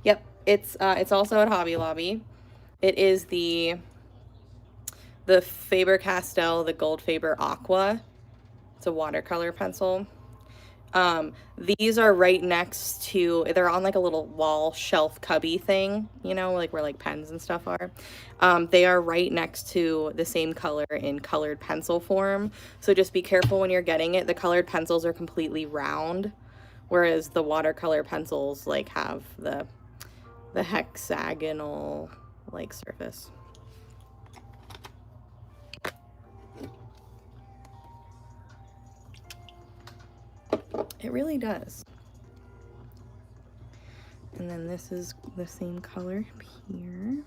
Speaker 1: Yep, it's also at Hobby Lobby. It is the Faber-Castell, the Gold Faber Aqua. It's a watercolor pencil. These are right next to, they're on like a little wall shelf cubby thing, you know, like where like pens and stuff are. They are right next to the same color in colored pencil form. So just be careful when you're getting it. The colored pencils are completely round, whereas the watercolor pencils like have the hexagonal like surface. It really does. And then this is the same color here.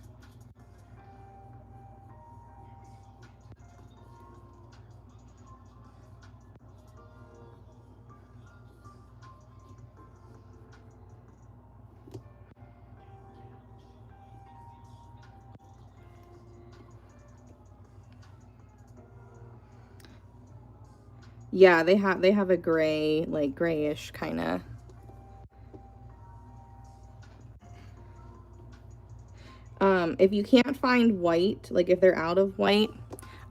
Speaker 1: Yeah, they have a gray, like grayish kind of. If you can't find white, like if they're out of white,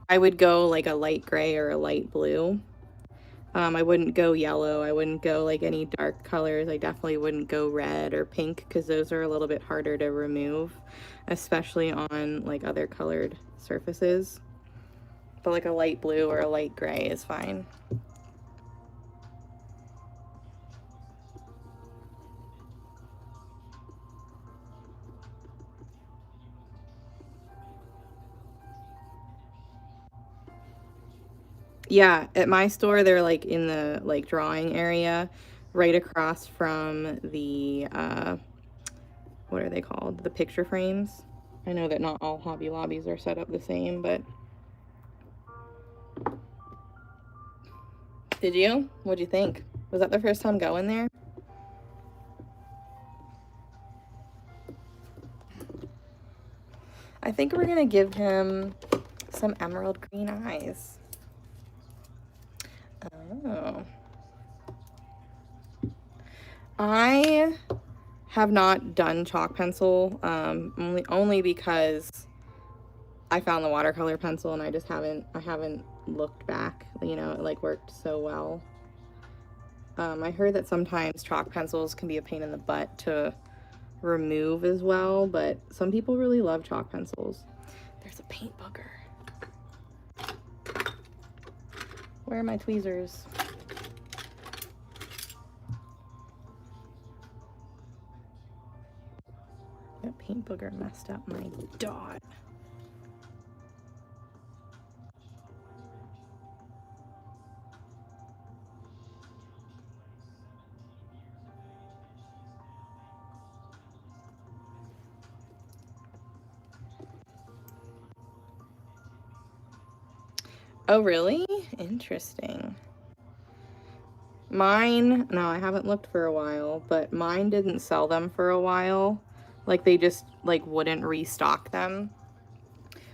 Speaker 1: I would go like a light gray or a light blue. I wouldn't go yellow. I wouldn't go like any dark colors. I definitely wouldn't go red or pink because those are a little bit harder to remove, especially on like other colored surfaces. But like a light blue or a light gray is fine. Yeah, at my store, they're like in the like drawing area, right across from the, what are they called? The picture frames. I know that not all Hobby Lobbies are set up the same, but. Did you? What'd you think? Was that the first time going there? I think we're gonna give him some emerald green eyes. Oh. I have not done chalk pencil, only because I found the watercolor pencil and I haven't looked back, you know, it like worked so well. I heard that sometimes chalk pencils can be a pain in the butt to remove as well, but some people really love chalk pencils. There's a paint booger. Where are my tweezers? That paint booger messed up my dot. Oh, really? Interesting. Mine, no, I haven't looked for a while, but mine didn't sell them for a while. Like they just like wouldn't restock them.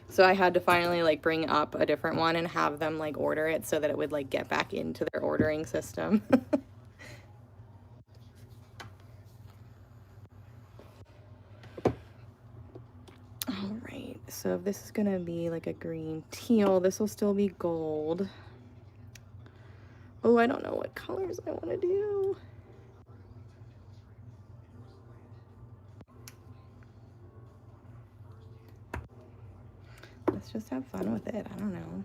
Speaker 1: So I had to finally like bring up a different one and have them like order it so that it would like get back into their ordering system. All right. So if this is gonna be like a green teal, this will still be gold. Oh, I don't know what colors I want to do. Let's just have fun with it. I don't know.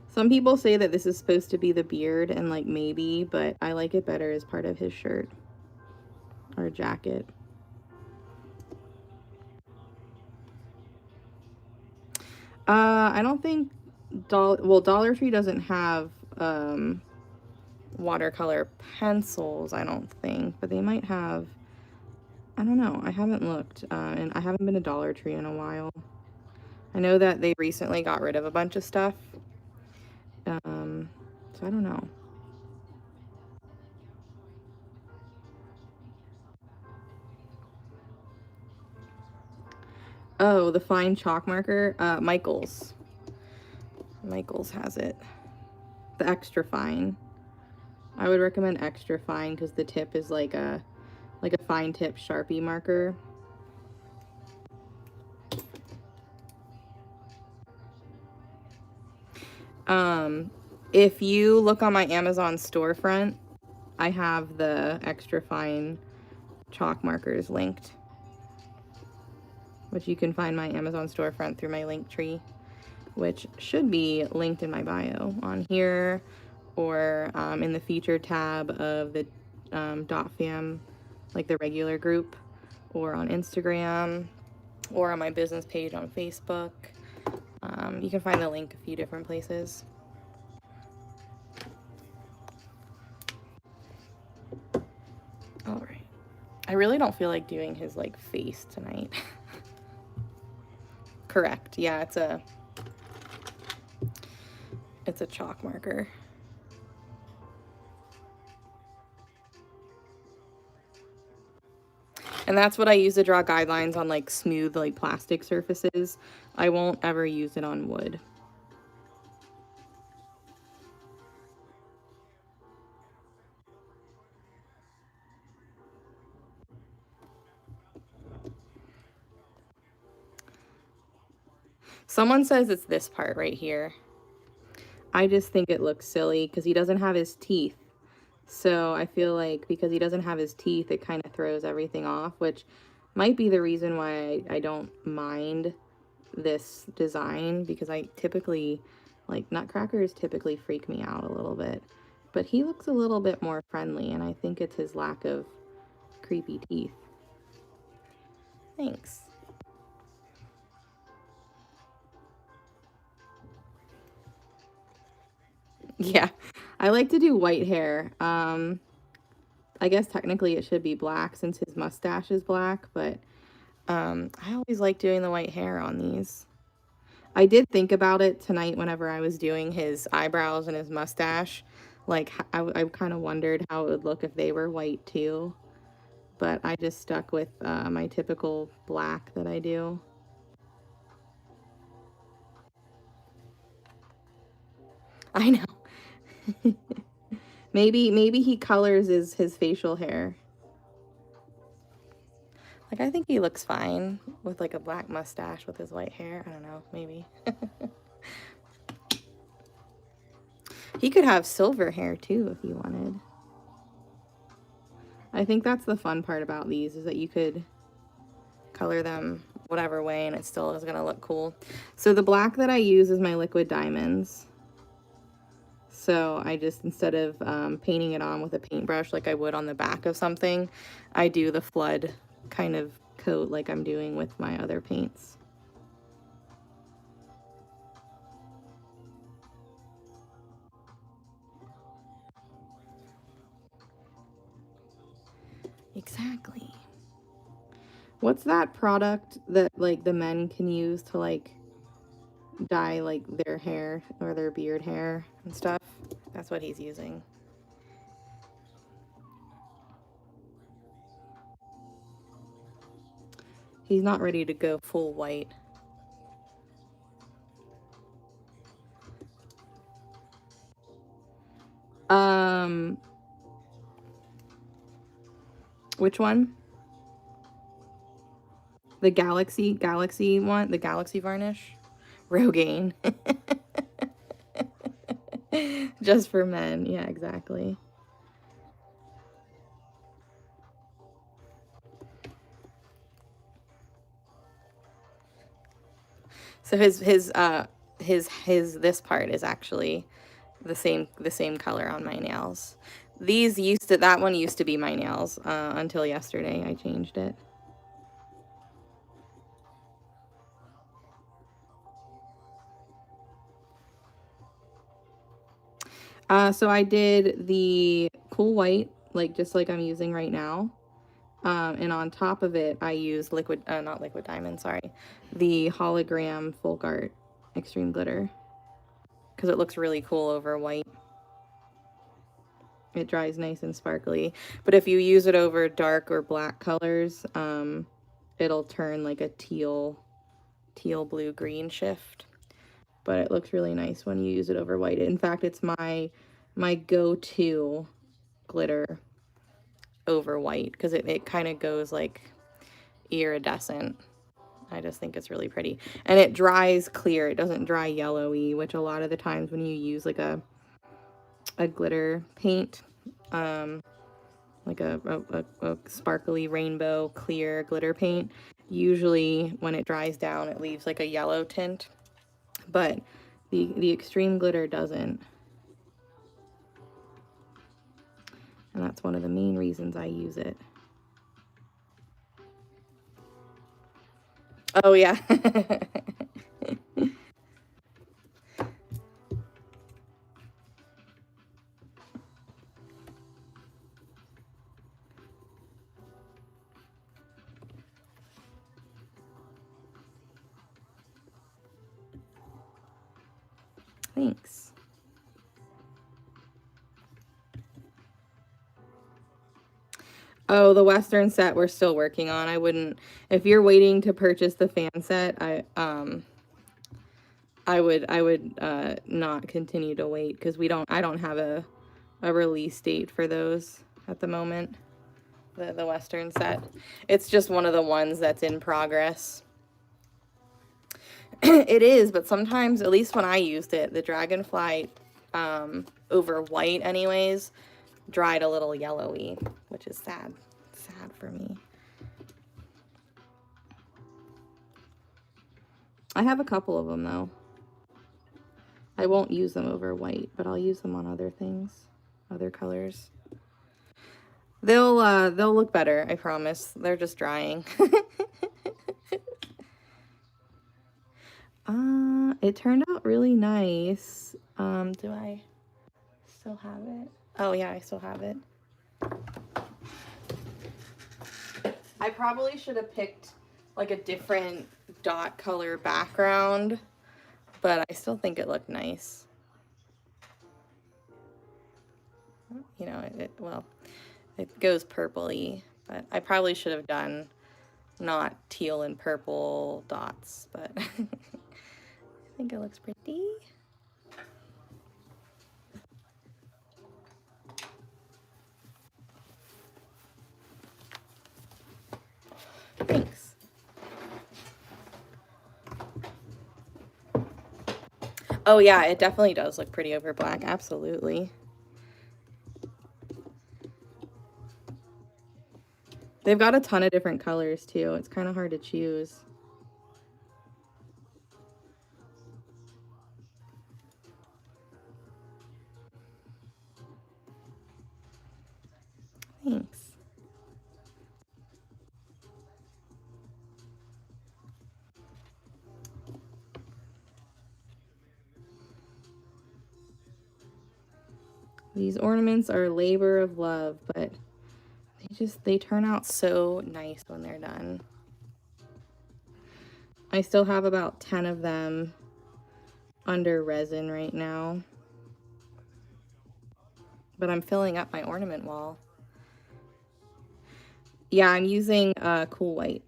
Speaker 1: Some people say that this is supposed to be the beard, and like maybe, but I like it better as part of his shirt or jacket. I don't think Dollar Tree doesn't have watercolor pencils, I don't think, but they might have. I don't know. I haven't looked, and I haven't been to Dollar Tree in a while. I know that they recently got rid of a bunch of stuff, so I don't know. Oh, the fine chalk marker, Michaels. Michaels has it. The extra fine. I would recommend extra fine because the tip is like a fine tip Sharpie marker. If you look on my Amazon storefront, I have the extra fine chalk markers linked, which you can find my Amazon storefront through my link tree, which should be linked in my bio on here, or in the featured tab of the Dot Fam, like the regular group, or on Instagram, or on my business page on Facebook. You can find the link a few different places. All right. I really don't feel like doing his like face tonight. Correct. Yeah, it's a chalk marker. And that's what I use to draw guidelines on like smooth like plastic surfaces. I won't ever use it on wood. Someone says it's this part right here. I just think it looks silly because he doesn't have his teeth. So I feel like because he doesn't have his teeth, it kind of throws everything off, which might be the reason why I don't mind this design, because I typically, like, Nutcrackers typically freak me out a little bit. But he looks a little bit more friendly, and I think it's his lack of creepy teeth. Thanks. Yeah, I like to do white hair. I guess technically it should be black since his mustache is black, but I always like doing the white hair on these. I did think about it tonight whenever I was doing his eyebrows and his mustache. Like, I kind of wondered how it would look if they were white too. But I just stuck with my typical black that I do. I know. Maybe he colors his facial hair. Like, I think he looks fine with like a black mustache with his white hair. I don't know, maybe. He could have silver hair too if he wanted. I think that's the fun part about these, is that you could color them whatever way and it still is gonna look cool. So the black that I use is my liquid diamonds. So I just, instead of painting it on with a paintbrush like I would on the back of something, I do the flood kind of coat like I'm doing with my other paints. Exactly. What's that product that like the men can use to like dye like their hair or their beard hair and stuff? That's what he's using. He's not ready to go full white. Um, which one? The Galaxy one, the Galaxy varnish. Rogaine. Just for men. Yeah, exactly. So his this part is actually the same color on my nails. That one used to be my nails until yesterday I changed it. So I did the cool white, like just like I'm using right now. And on top of it, I used not liquid diamond, sorry, the hologram folk art extreme glitter because it looks really cool over white. It dries nice and sparkly. But if you use it over dark or black colors, it'll turn like a teal blue green shift. But it looks really nice when you use it over white. In fact, it's my go-to glitter over white because it kind of goes like iridescent. I just think it's really pretty. And it dries clear. It doesn't dry yellowy, which a lot of the times when you use like a glitter paint, like a sparkly rainbow clear glitter paint, usually when it dries down it leaves like a yellow tint, but the extreme glitter doesn't, and that's one of the main reasons I use it. Oh yeah. Thanks. Oh, the Western set we're still working on. I wouldn't, if you're waiting to purchase the fan set, I would not continue to wait because I don't have a release date for those at the moment. The Western set. It's just one of the ones that's in progress. It is, but sometimes, at least when I used it, the Dragonfly over white anyways, dried a little yellowy, which is sad. Sad for me. I have a couple of them though. I won't use them over white, but I'll use them on other things, other colors. They'll look better, I promise. They're just drying. It turned out really nice. Do I still have it? Oh yeah, I still have it. I probably should have picked like a different dot color background, but I still think it looked nice. You know, well, it goes purpley, but I probably should have done not teal and purple dots, but I think it looks pretty. Thanks. Oh yeah, it definitely does look pretty over black, absolutely. They've got a ton of different colors too. It's kind of hard to choose. Thanks. These ornaments are labor of love, but they turn out so nice when they're done. I still have about 10 of them under resin right now, but I'm filling up my ornament wall. Yeah, I'm using cool white.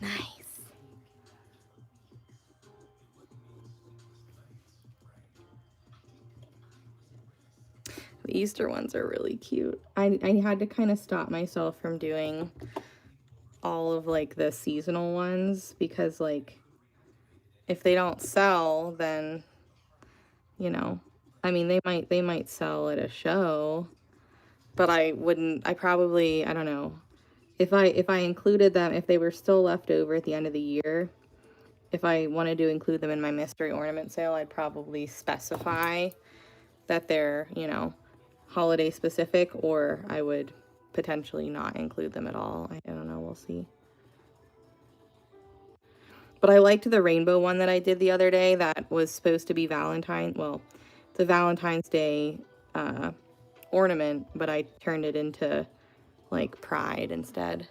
Speaker 1: Nice. The Easter ones are really cute. I had to kind of stop myself from doing all of like the seasonal ones because like if they don't sell, then you know, I mean they might sell at a show, but I probably, I don't know. If I included them, if they were still left over at the end of the year, if I wanted to include them in my mystery ornament sale, I'd probably specify that they're, you know, holiday specific, or I would potentially not include them at all. I don't know, we'll see. But I liked the rainbow one that I did the other day that was supposed to be the Valentine's Day ornament, but I turned it into like Pride instead.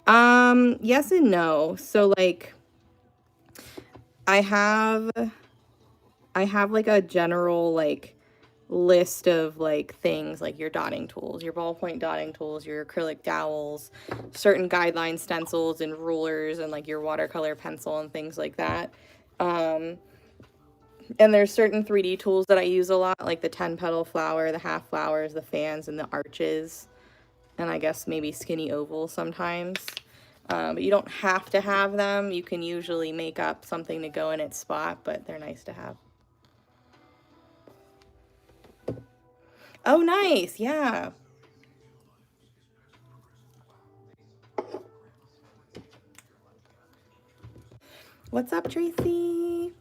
Speaker 1: Yes and no. So like I have like a general like list of like things like your dotting tools, your ballpoint dotting tools, your acrylic dowels, certain guideline stencils and rulers, and like your watercolor pencil and things like that. And there's certain 3D tools that I use a lot, like the 10 petal flower, the half flowers, the fans, and the arches, and I guess maybe skinny ovals sometimes. But you don't have to have them. You can usually make up something to go in its spot, but they're nice to have. Oh, nice. Yeah. What's up, Tracy?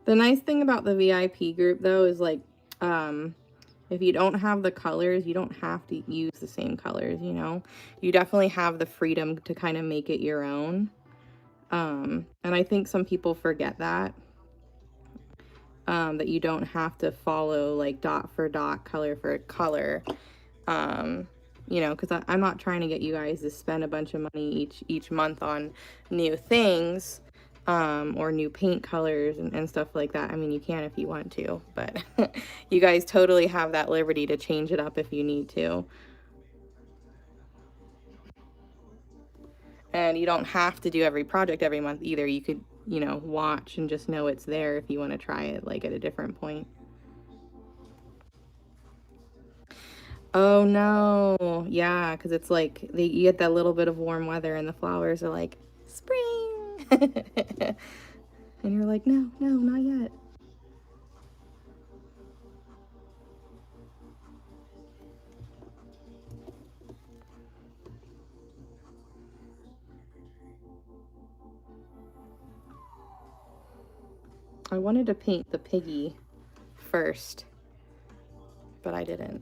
Speaker 1: The nice thing about the VIP group, though, is like, if you don't have the colors, you don't have to use the same colors, you know? You definitely have the freedom to kind of make it your own. And I think some people forget that. That you don't have to follow like dot for dot, color for color. You know, because I'm not trying to get you guys to spend a bunch of money each month on new things. Or new paint colors and stuff like that. I mean, you can if you want to, but you guys totally have that liberty to change it up if you need to. And you don't have to do every project every month either. You could, you know, watch and just know it's there if you want to try it like at a different point. Oh no. Yeah, because it's like you get that little bit of warm weather and the flowers are like, spring. And you're like, no, not yet. I wanted to paint the Piggy first, but I didn't.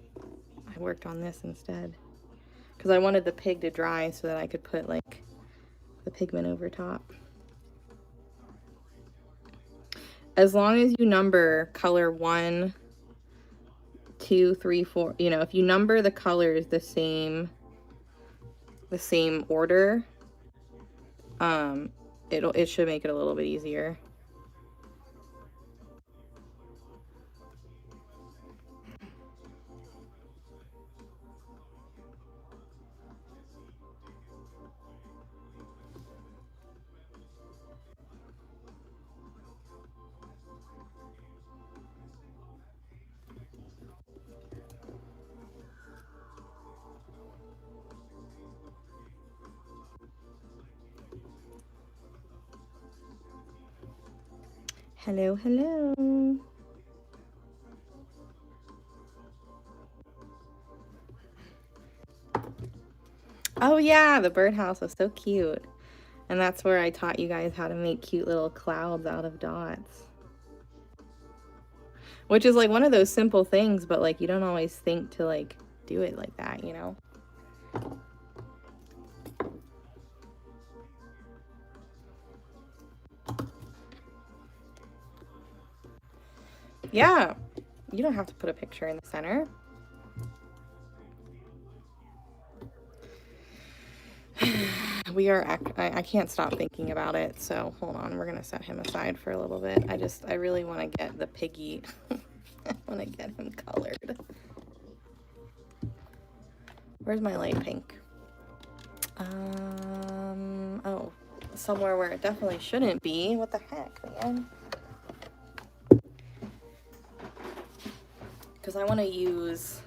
Speaker 1: I worked on this instead because I wanted the pig to dry so that I could put like the pigment over top. As long as you number color 1, 2, 3, 4, you know, if you number the colors the same order, it should make it a little bit easier. Hello, hello. Oh yeah, the birdhouse was so cute. And that's where I taught you guys how to make cute little clouds out of dots. Which is like one of those simple things, but like you don't always think to like do it like that, you know? Yeah, you don't have to put a picture in the center. We are, I can't stop thinking about it, so hold on, we're gonna set him aside for a little bit. I really want to get the Piggy. I want to get him colored. Where's my light pink? Oh, somewhere where it definitely shouldn't be. What the heck, man? Because I want to use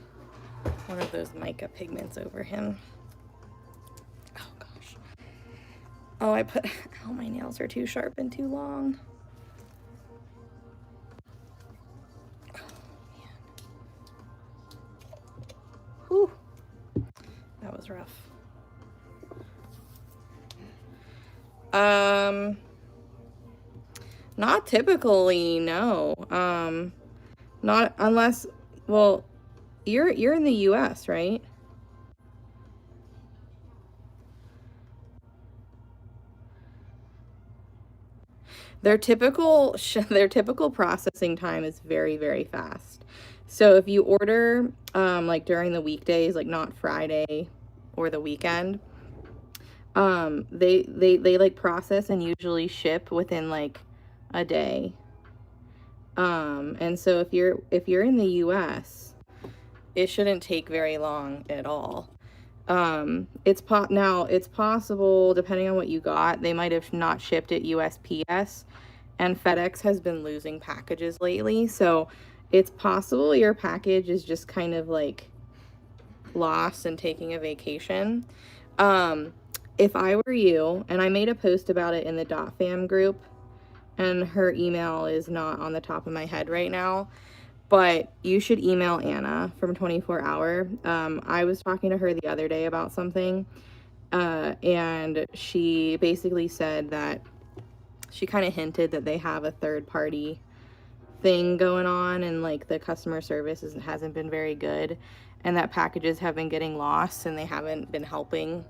Speaker 1: one of those mica pigments over him. Oh gosh. Oh, oh, my nails are too sharp and too long. Oh, man. Whew. That was rough. Not typically, no. Not unless, well, you're in the US, right? Their typical processing time is very, very fast. So if you order like during the weekdays, like not Friday or the weekend, they like process and usually ship within like a day. And so if you're in the US, it shouldn't take very long at all. Now it's possible, depending on what you got, they might have not shipped it USPS, and FedEx has been losing packages lately, so it's possible your package is just kind of like lost and taking a vacation. If I were you, and I made a post about it in the Dot Fam group, and her email is not on the top of my head right now, but you should email Anna from 24 Hour. I was talking to her the other day about something, and she basically said that she kind of hinted that they have a third party thing going on, and like the customer service hasn't been very good, and that packages have been getting lost and they haven't been helping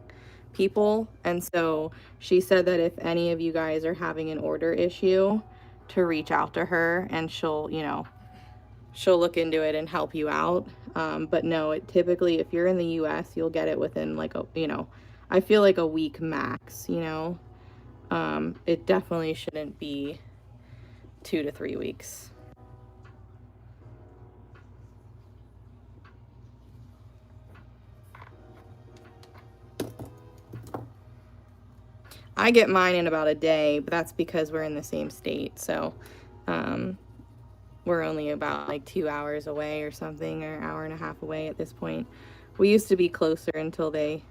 Speaker 1: people. And so she said that if any of you guys are having an order issue, to reach out to her and she'll look into it and help you out. But no, typically if you're in the US, you'll get it within like I feel like a week max. It definitely shouldn't be 2 to 3 weeks. I get mine in about a day, but that's because we're in the same state. So we're only about like 2 hours away or something, or an hour and a half away at this point. We used to be closer until they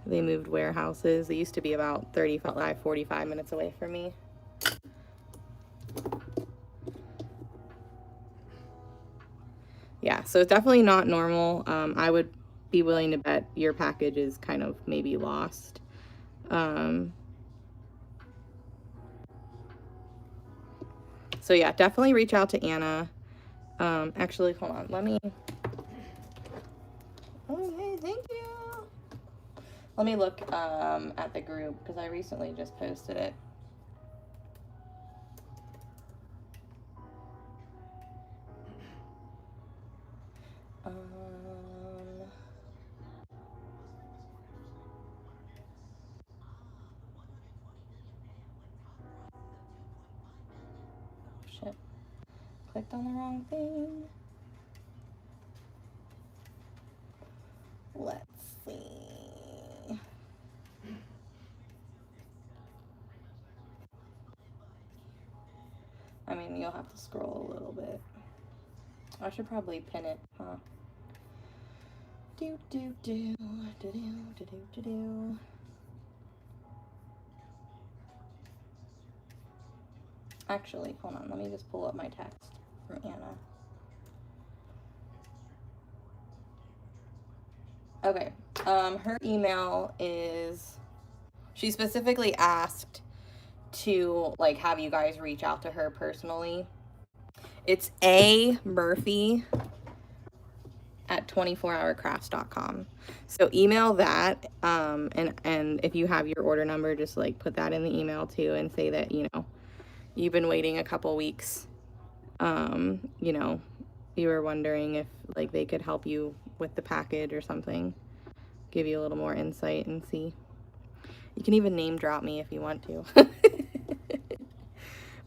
Speaker 1: moved warehouses. They used to be about 35, 45 minutes away from me. Yeah, so it's definitely not normal. I would be willing to bet your package is kind of maybe lost. So yeah, definitely reach out to Anna. Actually, hold on, let me... Okay, thank you. Let me look at the group, because I recently just posted it. Shit. Clicked on the wrong thing. Let's see. I mean, you'll have to scroll a little bit. I should probably pin it, huh? Do do do do do do do do do. Actually, hold on. Let me just pull up my text from Anna. Okay. Her email is, she specifically asked to like have you guys reach out to her personally. It's A Murphy at 24hourcrafts.com. So email that, and if you have your order number, just like put that in the email too, and say that you've been waiting a couple weeks. You were wondering if like they could help you with the package or something, give you a little more insight and see. You can even name drop me if you want to.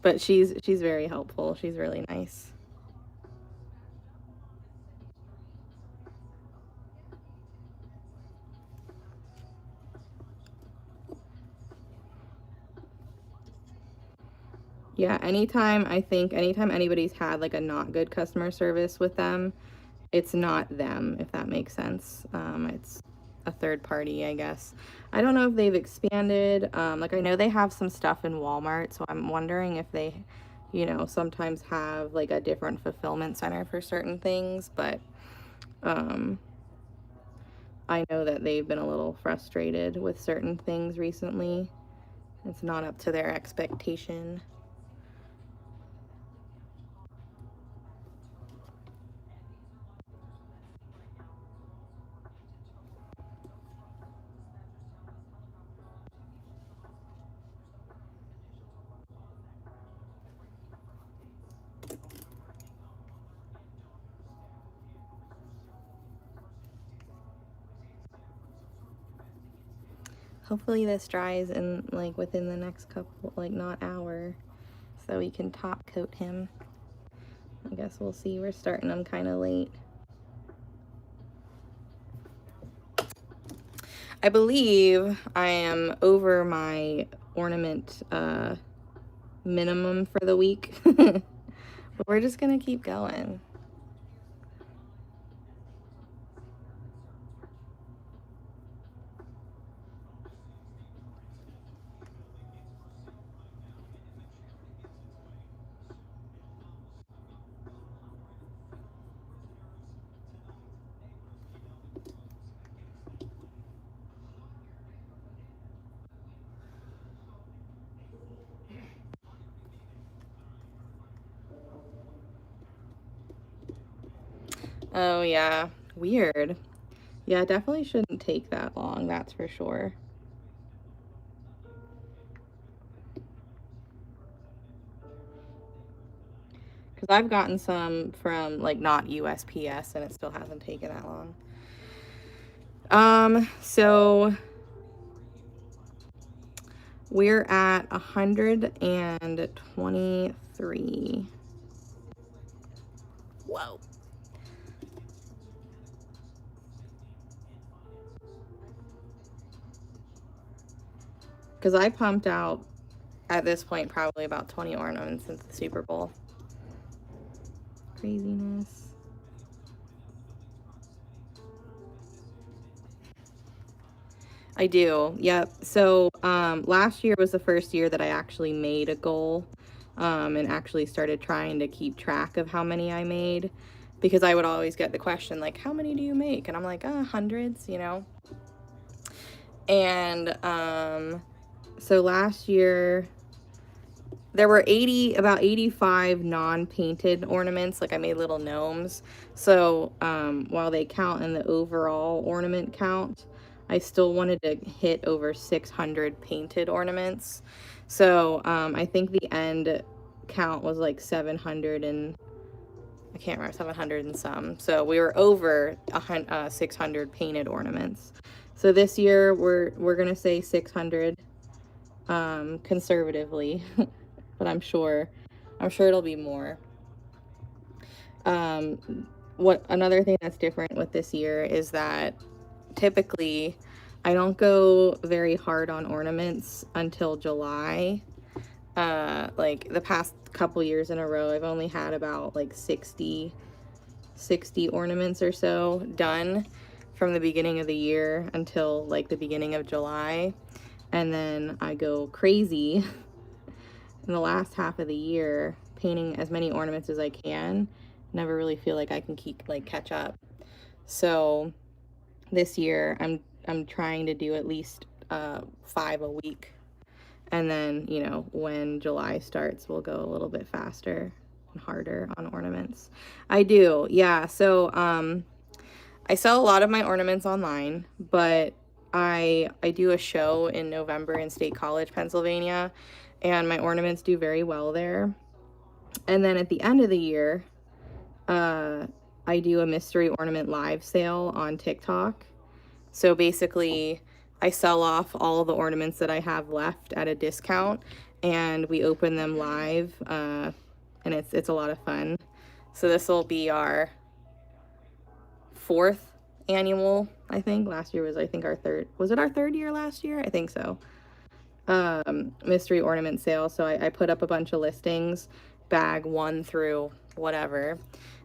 Speaker 1: But she's very helpful. She's really nice. Yeah, anytime anybody's had like a not good customer service with them, it's not them, if that makes sense. It's a third party, I guess. I don't know if they've expanded. Like I know they have some stuff in Walmart, so I'm wondering if they, you know, sometimes have like a different fulfillment center for certain things, but I know that they've been a little frustrated with certain things recently. It's not up to their expectation. Hopefully this dries in like within the next couple, like not hour, so we can top coat him. I guess we'll see. We're starting them kind of late. I believe I am over my ornament minimum for the week. But we're just gonna keep going. Oh yeah, weird. Yeah, it definitely shouldn't take that long, that's for sure. Because I've gotten some from like not USPS and it still hasn't taken that long. So we're at 123. Whoa. Because I pumped out, at this point, probably about 20 ornaments since the Super Bowl. Craziness. I do, yep. So last year was the first year that I actually made a goal and actually started trying to keep track of how many I made, because I would always get the question like, how many do you make? And I'm like, hundreds, you know. And so last year there were about 85 non-painted ornaments. Like I made little gnomes. So while they count in the overall ornament count, I still wanted to hit over 600 painted ornaments. So I think the end count was like 700 and I can't remember, 700 and some. So we were over 600 painted ornaments. So this year we're gonna say 600 conservatively. But I'm sure it'll be more. Another thing that's different with this year is that typically I don't go very hard on ornaments until July. Like the past couple years in a row, I've only had about like 60 ornaments or so done from the beginning of the year until like the beginning of July. And then I go crazy in the last half of the year painting as many ornaments as I can. Never really feel like I can catch up. So this year I'm trying to do at least 5 a week. And then, you know, when July starts, we'll go a little bit faster and harder on ornaments. I do, yeah. So I sell a lot of my ornaments online, but I do a show in November in State College, Pennsylvania, and my ornaments do very well there. And then at the end of the year, I do a mystery ornament live sale on TikTok. So basically, I sell off all the ornaments that I have left at a discount, and we open them live, and it's a lot of fun. So this will be our 4th annual, I think. Last year was, I think, our 3rd. Was it our 3rd year last year? I think so. Mystery ornament sale. So I put up a bunch of listings, bag 1 through whatever.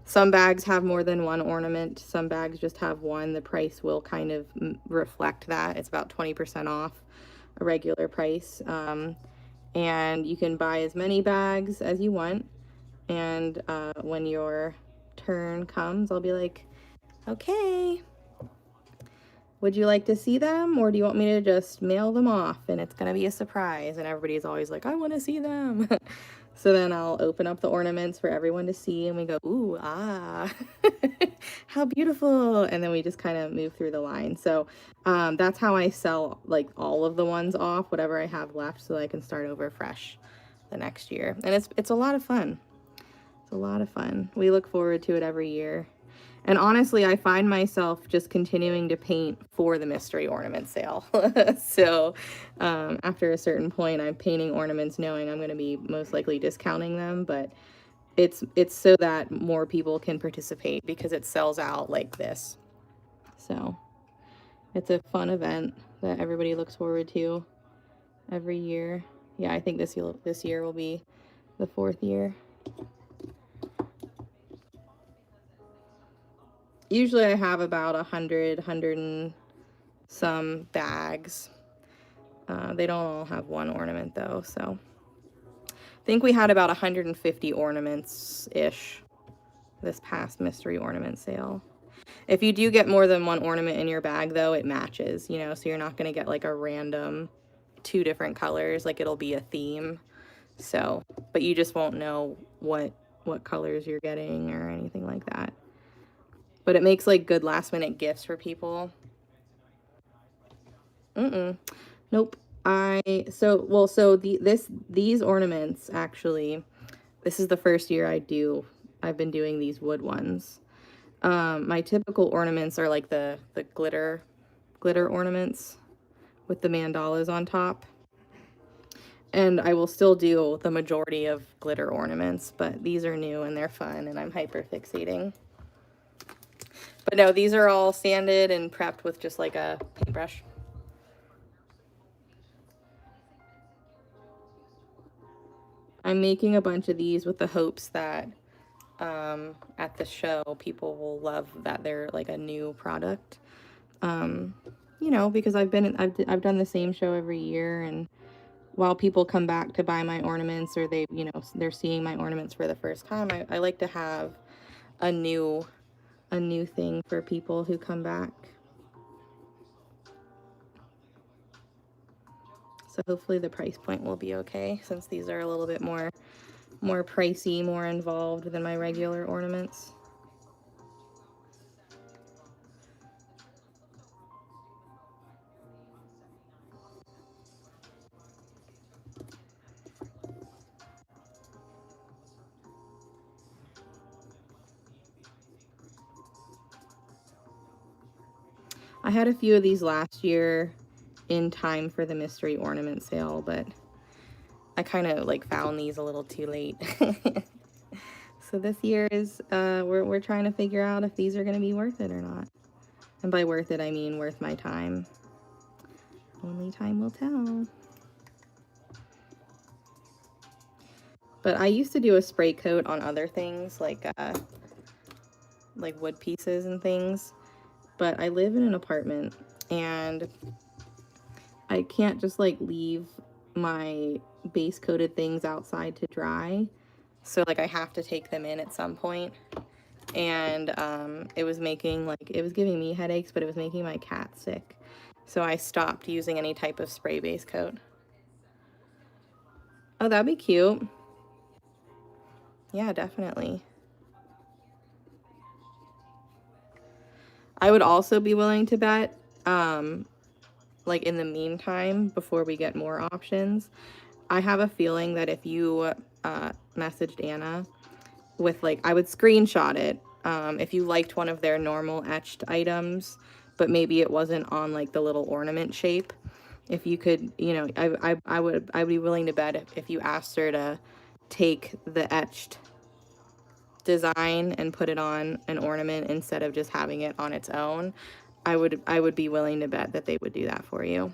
Speaker 1: Some bags have more than 1 ornament. Some bags just have 1. The price will kind of reflect that. It's about 20% off a regular price. And you can buy as many bags as you want. And when your turn comes, I'll be like, okay, would you like to see them, or do you want me to just mail them off and it's gonna be a surprise? And everybody's always like, I want to see them. So then I'll open up the ornaments for everyone to see, and we go, ooh, ah, how beautiful. And then we just kind of move through the line. So that's how I sell like all of the ones off, whatever I have left, so I can start over fresh the next year. And it's a lot of fun. It's a lot of fun. We look forward to it every year. And honestly, I find myself just continuing to paint for the mystery ornament sale. So after a certain point, I'm painting ornaments knowing I'm going to be most likely discounting them, but it's so that more people can participate because it sells out like this. So it's a fun event that everybody looks forward to every year. Yeah, I think this year will be the 4th year. Usually I have about 100 and some bags. They don't all have 1 ornament though, so I think we had about 150 ornaments-ish this past mystery ornament sale. If you do get more than 1 ornament in your bag though, it matches, you know, so you're not going to get like a random 2 different colors, like it'll be a theme. So, but you just won't know what colors you're getting or anything like that. But it makes like good last minute gifts for people. Nope. These ornaments, actually, this is the first year I've been doing these wood ones. My typical ornaments are like the glitter ornaments with the mandalas on top. And I will still do the majority of glitter ornaments, but these are new and they're fun, and I'm hyper fixating. But no, these are all sanded and prepped with just like a paintbrush. I'm making a bunch of these with the hopes that at the show people will love that they're like a new product. You know, because I've done the same show every year, and while people come back to buy my ornaments, or they're seeing my ornaments for the first time, I like to have a new thing for people who come back. So hopefully the price point will be okay, since these are a little bit more pricey, more involved than my regular ornaments. I had a few of these last year in time for the mystery ornament sale, but I kind of like found these a little too late. So this year is we're trying to figure out if these are going to be worth it or not. And by worth it, I mean worth my time. Only time will tell. But I used to do a spray coat on other things like wood pieces and things. But I live in an apartment, and I can't just like leave my base coated things outside to dry. So like I have to take them in at some point. And it was giving me headaches, but it was making my cat sick. So I stopped using any type of spray base coat. Oh, that'd be cute. Yeah, definitely. I would also be willing to bet, like in the meantime, before we get more options, I have a feeling that if you messaged Anna with I would screenshot it. If you liked one of their normal etched items, but maybe it wasn't on like the little ornament shape. If you could, you know, I'd be willing to bet if you asked her to take the etched design and put it on an ornament instead of just having it on its own, I would be willing to bet that they would do that for you.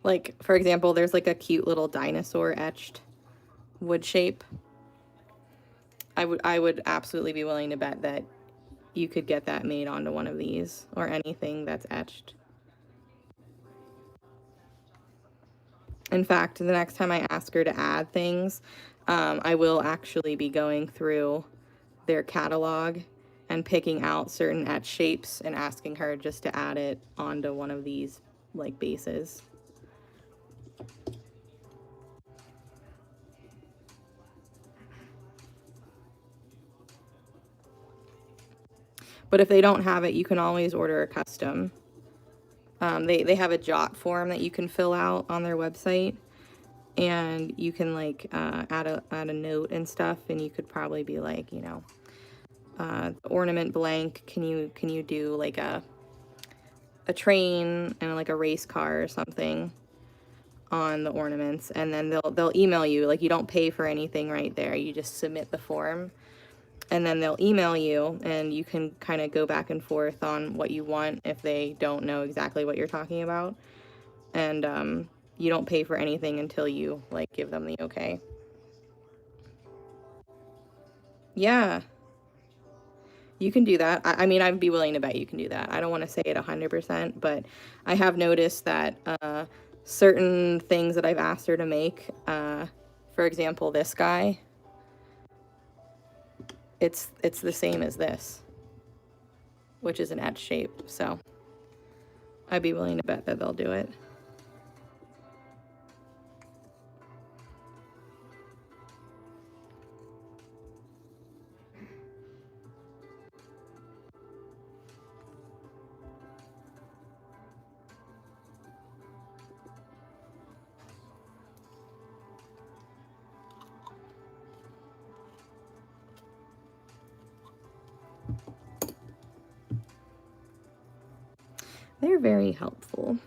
Speaker 1: Like, for example, there's like a cute little dinosaur etched wood shape. I would absolutely be willing to bet that you could get that made onto one of these, or anything that's etched. In fact, the next time I ask her to add things, I will actually be going through their catalog and picking out certain etch shapes and asking her just to add it onto one of these like bases. But if they don't have it, you can always order a custom. They have a jot form that you can fill out on their website, and you can like add a note and stuff, and you could probably be like, you know, ornament blank, can you do like a train and like a race car or something on the ornaments, and then they'll email you. Like, you don't pay for anything right there, you just submit the form, and then they'll email you, and you can kind of go back and forth on what you want if they don't know exactly what you're talking about. And you don't pay for anything until you like give them the okay. Yeah, you can do that. I mean, I'd be willing to bet you can do that. I don't want to say it 100%, but I have noticed that certain things that I've asked her to make, for example, this guy, it's the same as this, which is an etched shape. So I'd be willing to bet that they'll do it. They're very helpful.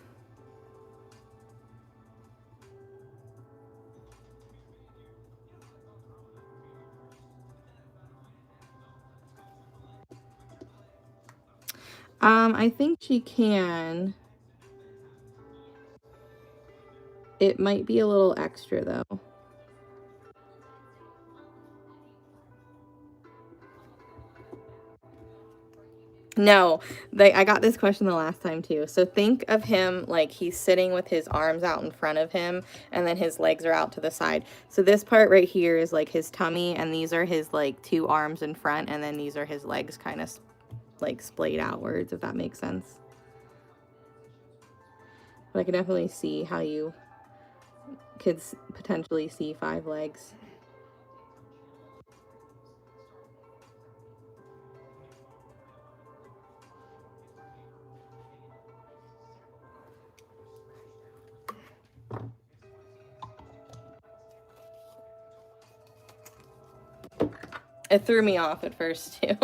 Speaker 1: I think she can. It might be a little extra though. No, I got this question the last time too. So think of him like he's sitting with his arms out in front of him, and then his legs are out to the side. So this part right here is like his tummy, and these are his like two arms in front, and then these are his legs kind of like splayed outwards, if that makes sense. But I can definitely see how you could potentially see 5 legs. It threw me off at first too.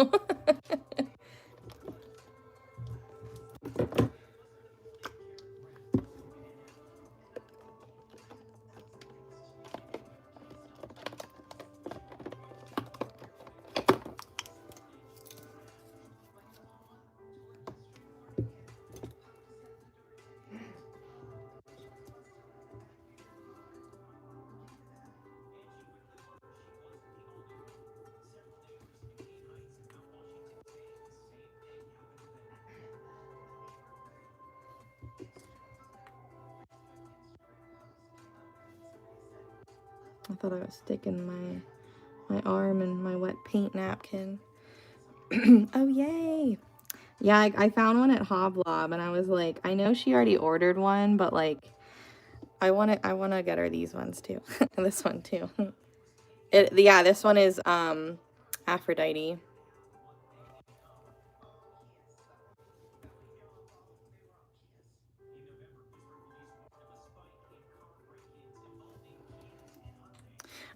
Speaker 1: I thought I was sticking my arm in my wet paint napkin. Oh, yay. Yeah, I found one at Hoblob, and I was like, I know she already ordered one, but like, I want to get her these ones too. This one too. Yeah, this one is Aphrodite.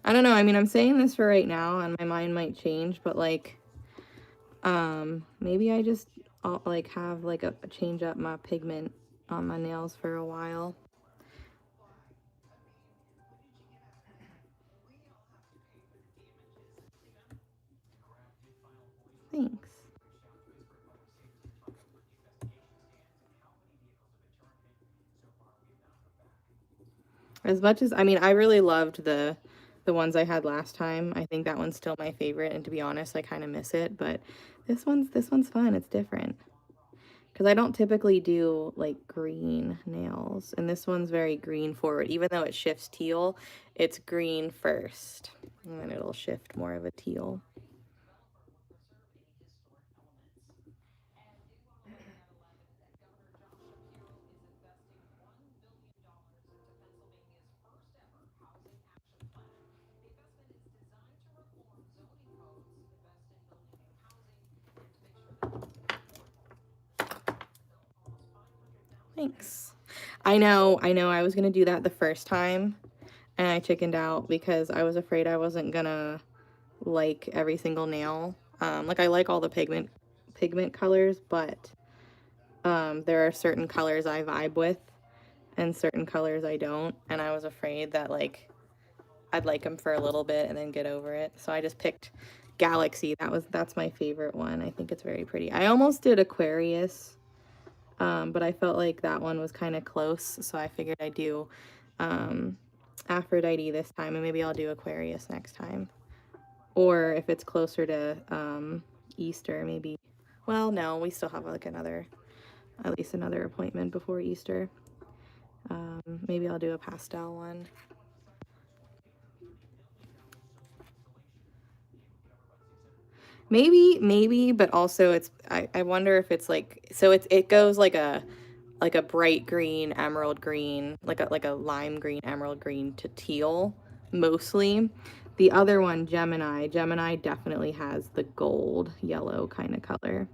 Speaker 1: I don't know. I mean, I'm saying this for right now, and my mind might change, but like, maybe I just like have like a change up my pigment on my nails for a while. Thanks. As much as, I mean, I really loved the ones I had last time. I think that one's still my favorite, and to be honest, I kind of miss it, but this one's fun. It's different. Because I don't typically do like green nails, and this one's very green forward. Even though it shifts teal, it's green first, and then it'll shift more of a teal. Thanks. I was gonna do that the first time, and I chickened out because I was afraid I wasn't gonna like every single nail. Like I like all the pigment colors, but there are certain colors I vibe with and certain colors I don't, and I was afraid that like I'd like them for a little bit and then get over it. So I just picked Galaxy. That's my favorite one. I think it's very pretty. I almost did Aquarius, but I felt like that one was kind of close, so I figured I'd do Aphrodite this time, and maybe I'll do Aquarius next time. Or if it's closer to Easter, maybe. Well, no, we still have like at least another appointment before Easter. Maybe I'll do a pastel one. Maybe, but also I wonder if it's like, so it goes like a bright green, emerald green, like a lime green, emerald green to teal mostly. The other one, Gemini definitely has the gold yellow kind of color.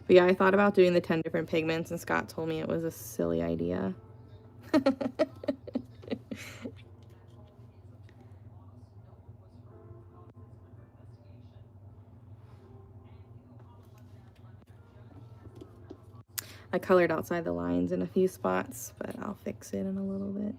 Speaker 1: But yeah, I thought about doing the 10 different pigments, and Scott told me it was a silly idea. I colored outside the lines in a few spots, but I'll fix it in a little bit.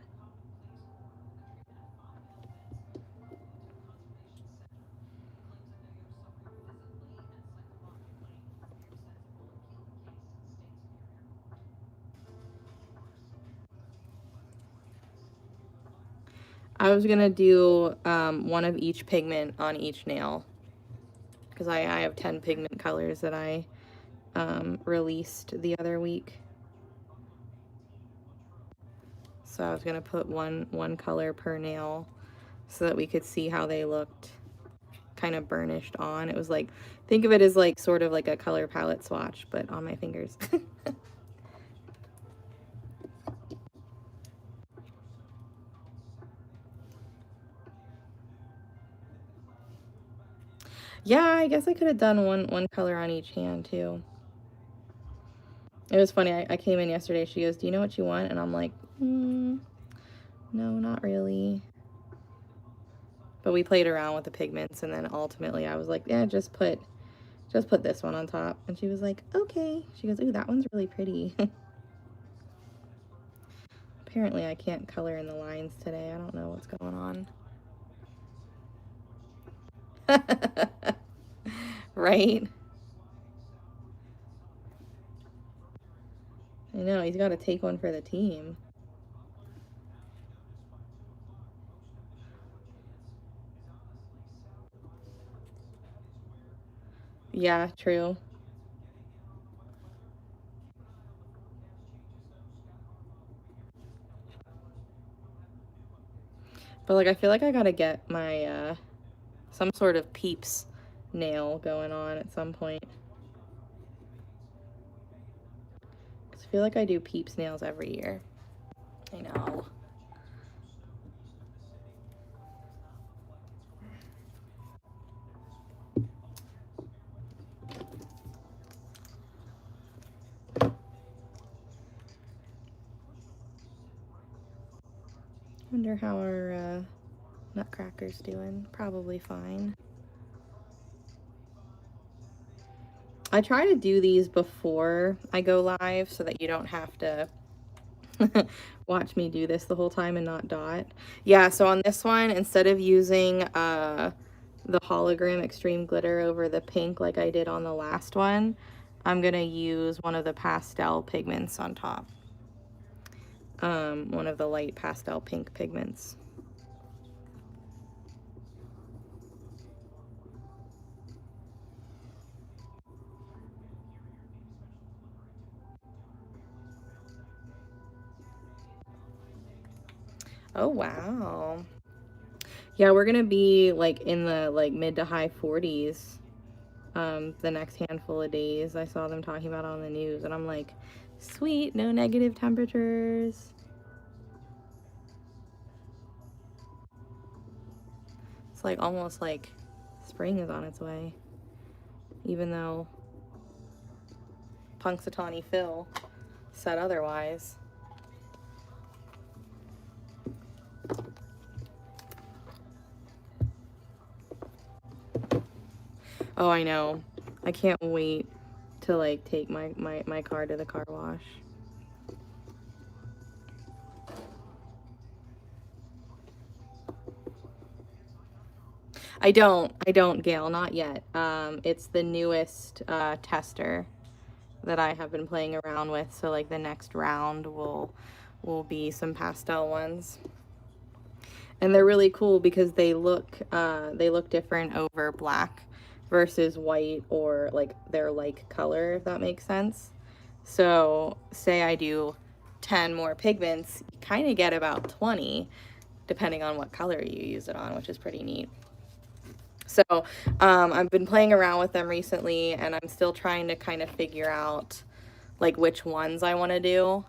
Speaker 1: I was gonna do one of each pigment on each nail, because I have 10 pigment colors that I released the other week. So I was gonna put one color per nail so that we could see how they looked kind of burnished on. It was like, think of it as like sort of like a color palette swatch, but on my fingers. Yeah, I guess I could have done one color on each hand too. It was funny. I came in yesterday. She goes, "Do you know what you want?" And I'm like, no, not really. But we played around with the pigments, and then ultimately I was like, yeah, just put this one on top. And she was like, okay. She goes, ooh, that one's really pretty. Apparently I can't color in the lines today. I don't know what's going on. Right? I know, he's got to take one for the team. Yeah, true. But like I feel like I gotta get my some sort of peeps nail going on at some point. 'Cause I feel like I do peeps nails every year. I know. wonder how our Nutcracker's doing. Probably fine. I try to do these before I go live so that you don't have to watch me do this the whole time and not dot. Yeah, so on this one, instead of using the hologram extreme glitter over the pink like I did on the last one, I'm gonna use one of the pastel pigments on top. One of the light pastel pink pigments. Oh, wow. Yeah, we're gonna be like in the like mid to high 40s the next handful of days. I saw them talking about it on the news and I'm like, sweet, no negative temperatures. It's like almost like spring is on its way, even though Punxsutawney Phil said otherwise. Oh, I know. I can't wait to like take my car to the car wash. I don't, Gail, not yet. It's the newest tester that I have been playing around with. So like the next round will be some pastel ones. And they're really cool because they look different over black versus white or like their like color, if that makes sense. So say I do 10 more pigments, you kind of get about 20 depending on what color you use it on, which is pretty neat. So I've been playing around with them recently and I'm still trying to kind of figure out like which ones I want to do.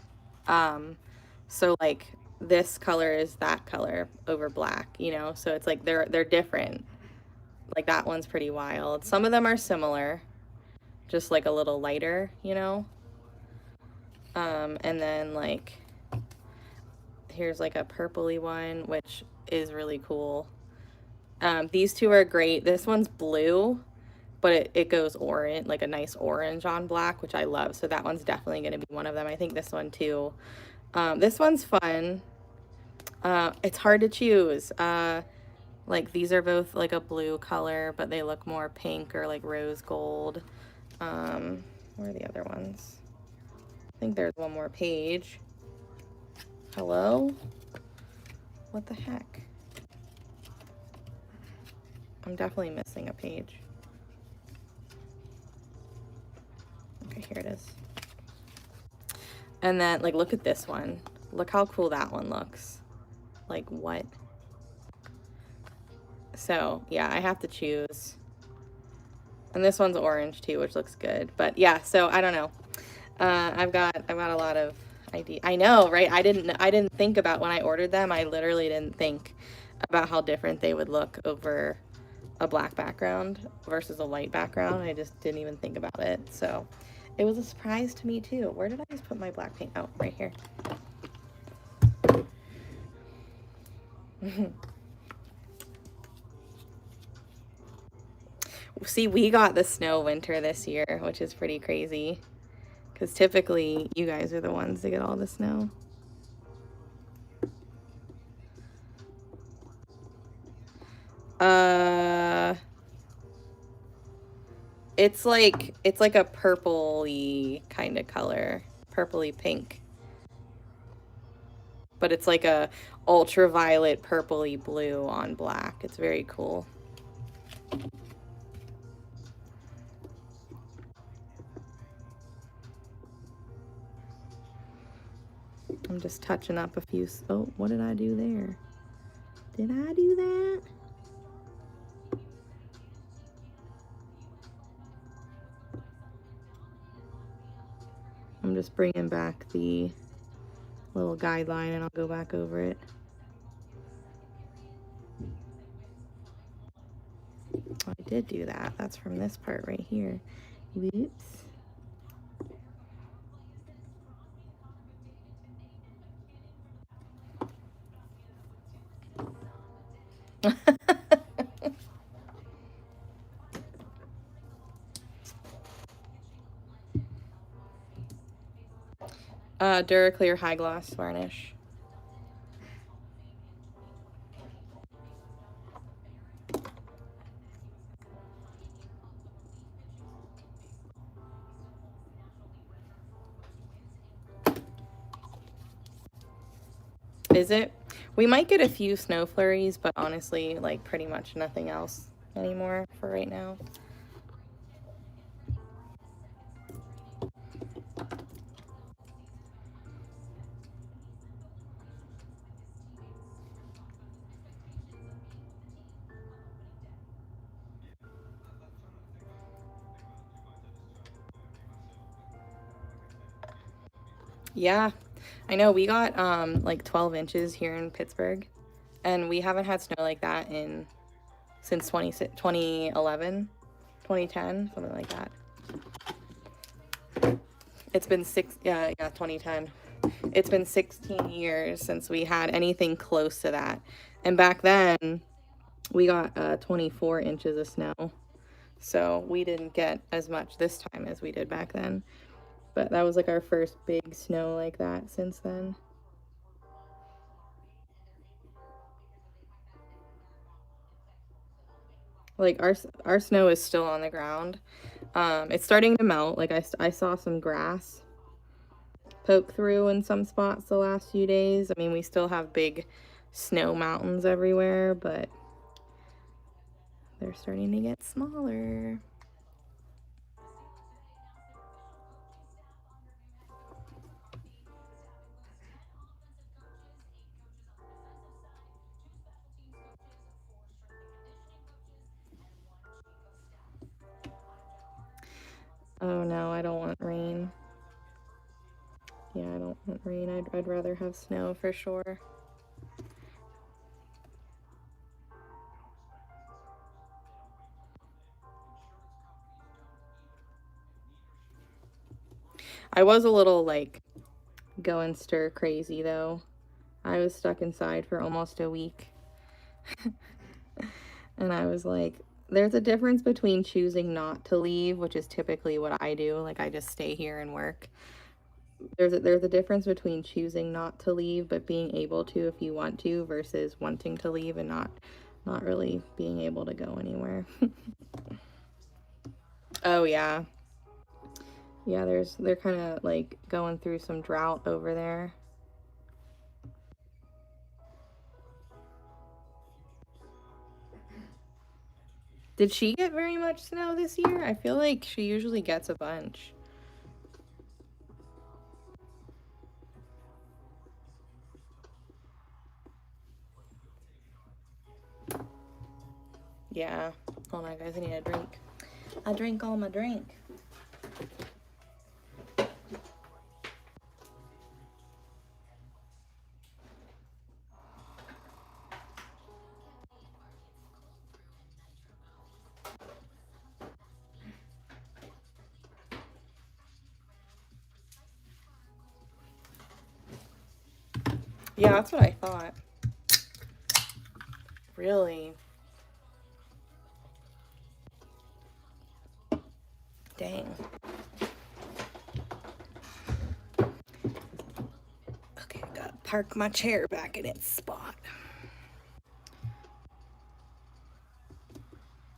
Speaker 1: So like this color is that color over black, you know, so it's like they're different. Like that one's pretty wild. Some of them are similar, just like a little lighter, you know. And then like here's like a purpley one, which is really cool. These two are great. This one's blue, but it goes orange, like a nice orange on black, which I love. So that one's definitely going to be one of them. I think this one too. This one's fun. It's hard to choose. Like these are both like a blue color, but they look more pink or like rose gold. Where are the other ones? I think there's one more page. Hello? What the heck? I'm definitely missing a page. Okay, here it is. And then like look at this one. Look how cool that one looks. Like what? So yeah, I have to choose. And this one's orange too, which looks good. But yeah, so I don't know. I've got a lot of ideas. I know, right? I didn't think about when I ordered them. I literally didn't think about how different they would look over a black background versus a white background. I just didn't even think about it. So it was a surprise to me too. Where did I just put my black paint? Oh, right here. See, we got the snow winter this year, which is pretty crazy. Because typically, you guys are the ones that get all the snow. It's like a purpley kind of color, purpley pink. But it's like a ultraviolet purpley blue on black. It's very cool. I'm just touching up a few. Oh, what did I do there? Did I do that? I'm just bringing back the little guideline and I'll go back over it. Oh, I did do that. That's from this part right here. Whoops. Duraclear High Gloss Varnish. Is it? We might get a few snow flurries, but honestly, like pretty much nothing else anymore for right now. Yeah, I know we got like 12 inches here in Pittsburgh, and we haven't had snow like that in since 2011, 2010, something like that. It's been 2010. It's been 16 years since we had anything close to that. And back then, we got 24 inches of snow. So we didn't get as much this time as we did back then. But that was like our first big snow like that since then. Like our snow is still on the ground. It's starting to melt. Like I saw some grass poke through in some spots the last few days. I mean, we still have big snow mountains everywhere, but they're starting to get smaller. Oh no, I don't want rain. Yeah, I don't want rain. I'd rather have snow for sure. I was a little like going stir crazy though. I was stuck inside for almost a week. And I was like, there's a difference between choosing not to leave, which is typically what I do. Like I just stay here and work. There's a difference between choosing not to leave but being able to if you want to versus wanting to leave and not really being able to go anywhere. Oh yeah. Yeah, they're kind of like going through some drought over there. Did she get very much snow this year? I feel like she usually gets a bunch. Yeah. Hold on, guys. I need a drink. I drink all my drink. Yeah, that's what I thought. Really? Dang. Okay, I gotta park my chair back in its spot.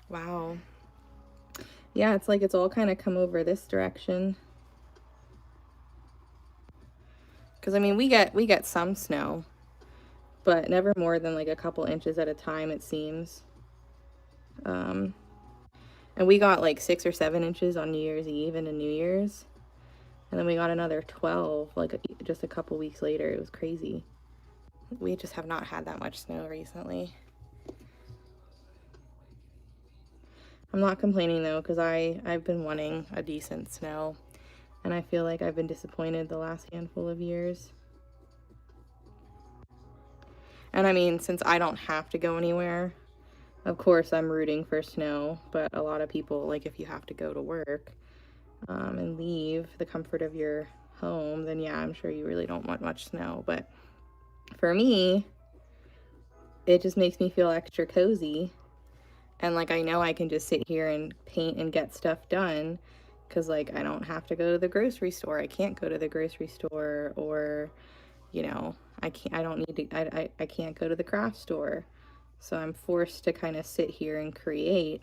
Speaker 1: Wow. Yeah, it's like it's all kind of come over this direction. Because I mean, we get some snow, but never more than like a couple inches at a time, it seems. And we got like 6 or 7 inches on New Year's Eve and New Year's. And then we got another 12, like just a couple weeks later. It was crazy. We just have not had that much snow recently. I'm not complaining though, because I've been wanting a decent snow. And I feel like I've been disappointed the last handful of years. And I mean, since I don't have to go anywhere, of course I'm rooting for snow. But a lot of people, like if you have to go to work and leave the comfort of your home, then yeah, I'm sure you really don't want much snow. But for me, it just makes me feel extra cozy. And like I know I can just sit here and paint and get stuff done because like I don't have to go to the grocery store. I can't go to the grocery store, or you know, I don't need to, I can't go to the craft store. So I'm forced to kind of sit here and create.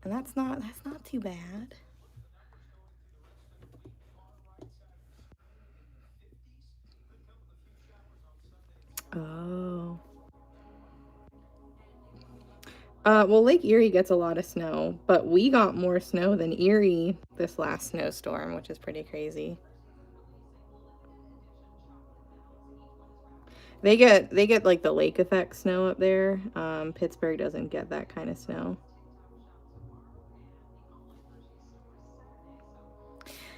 Speaker 1: And that's not too bad. Oh. Well, Lake Erie gets a lot of snow, but we got more snow than Erie this last snowstorm, which is pretty crazy. They get like the lake effect snow up there. Pittsburgh doesn't get that kind of snow.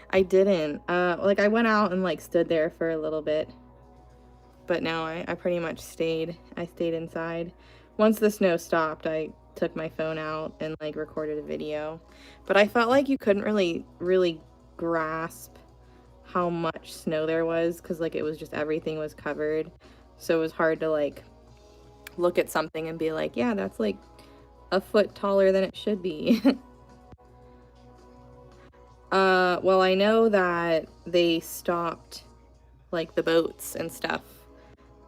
Speaker 1: I didn't. Like I went out and like stood there for a little bit, but no, I pretty much stayed. I stayed inside. Once the snow stopped, I took my phone out and like recorded a video. But I felt like you couldn't really grasp how much snow there was, because like it was just everything was covered. So it was hard to like look at something and be like, yeah, that's like a foot taller than it should be. Well, I know that they stopped like the boats and stuff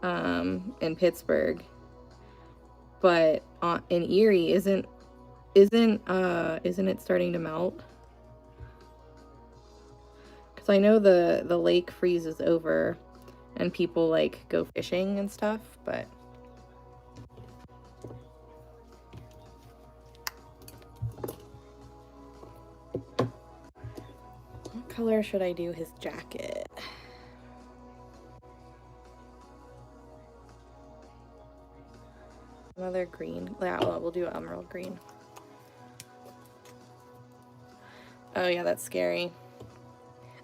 Speaker 1: in Pittsburgh, but in Erie isn't it starting to melt? Because I know the lake freezes over and people like go fishing and stuff, but what color should I do his jacket? Another green. Yeah, well, we'll do emerald green. Oh yeah, that's scary.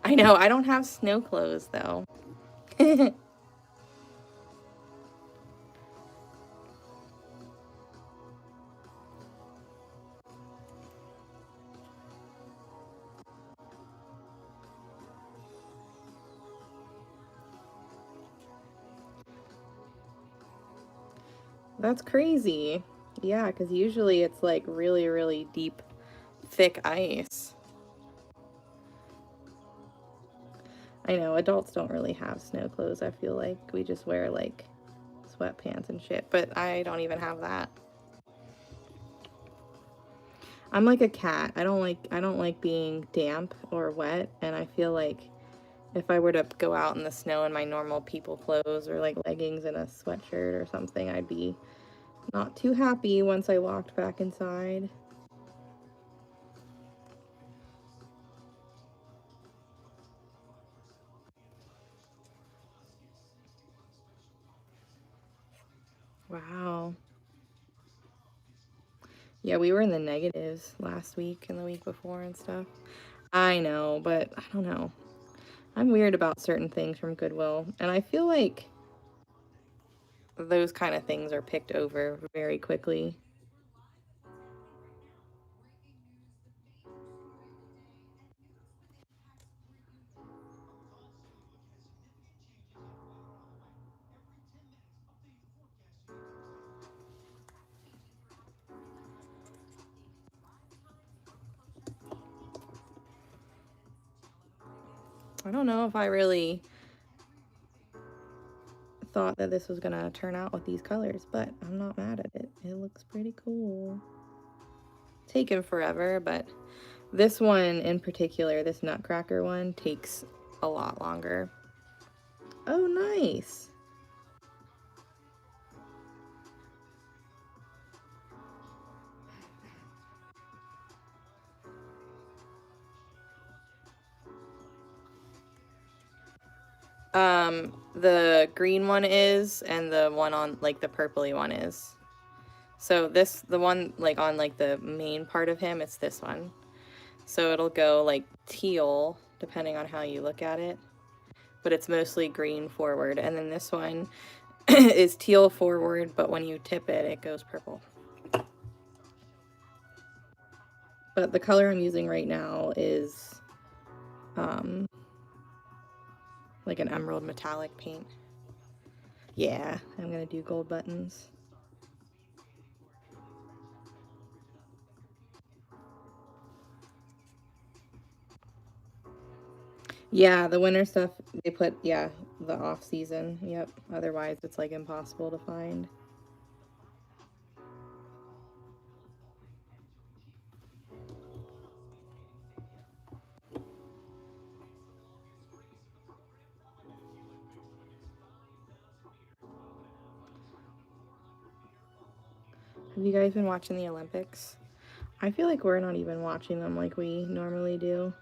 Speaker 1: I know, I don't have snow clothes though. That's crazy. Yeah, because usually it's like really deep, thick ice. I know, adults don't really have snow clothes, I feel like. We just wear like sweatpants and shit, but I don't even have that. I'm like a cat. I don't like being damp or wet, and I feel like if I were to go out in the snow in my normal people clothes or like leggings and a sweatshirt or something, I'd be not too happy once I walked back inside. Wow. Yeah, we were in the negatives last week and the week before and stuff. I know, but I don't know. I'm weird about certain things from Goodwill, and I feel like those kind of things are picked over very quickly. I don't know if I really thought that this was gonna turn out with these colors, but I'm not mad at it. It looks pretty cool. Taken forever, but this one in particular, this Nutcracker one, takes a lot longer. Oh, nice. The green one is, and the one on like the purpley one is. So the one like on like the main part of him, it's this one. So it'll go like teal depending on how you look at it, but it's mostly green forward. And then this one is teal forward, but when you tip it, it goes purple. But the color I'm using right now is like an emerald metallic paint. Yeah, I'm gonna do gold buttons. Yeah, the winter stuff, they put, yeah, the off season. Yep. Otherwise, it's like impossible to find. Have you guys been watching the Olympics? I feel like we're not even watching them like we normally do.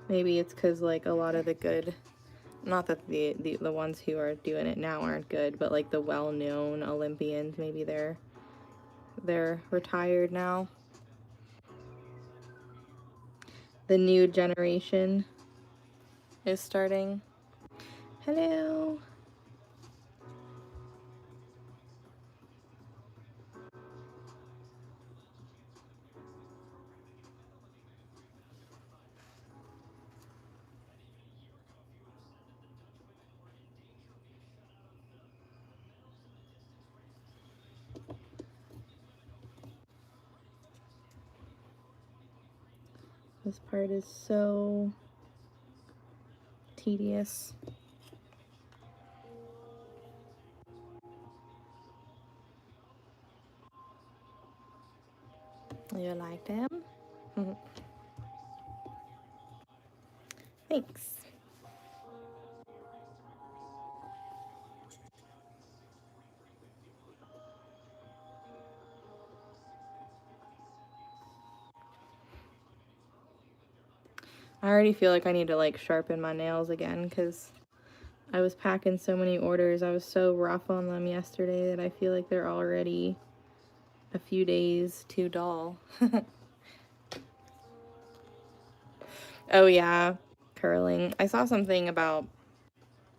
Speaker 1: Maybe it's because like a lot of the good, not that the ones who are doing it now aren't good, but like the well-known Olympians, maybe they're retired now. The new generation is starting. Hello. This part is so tedious. You like them? Thanks. I already feel like I need to like sharpen my nails again because I was packing so many orders. I was so rough on them yesterday that I feel like they're already a few days too dull. Oh yeah, curling. I saw something about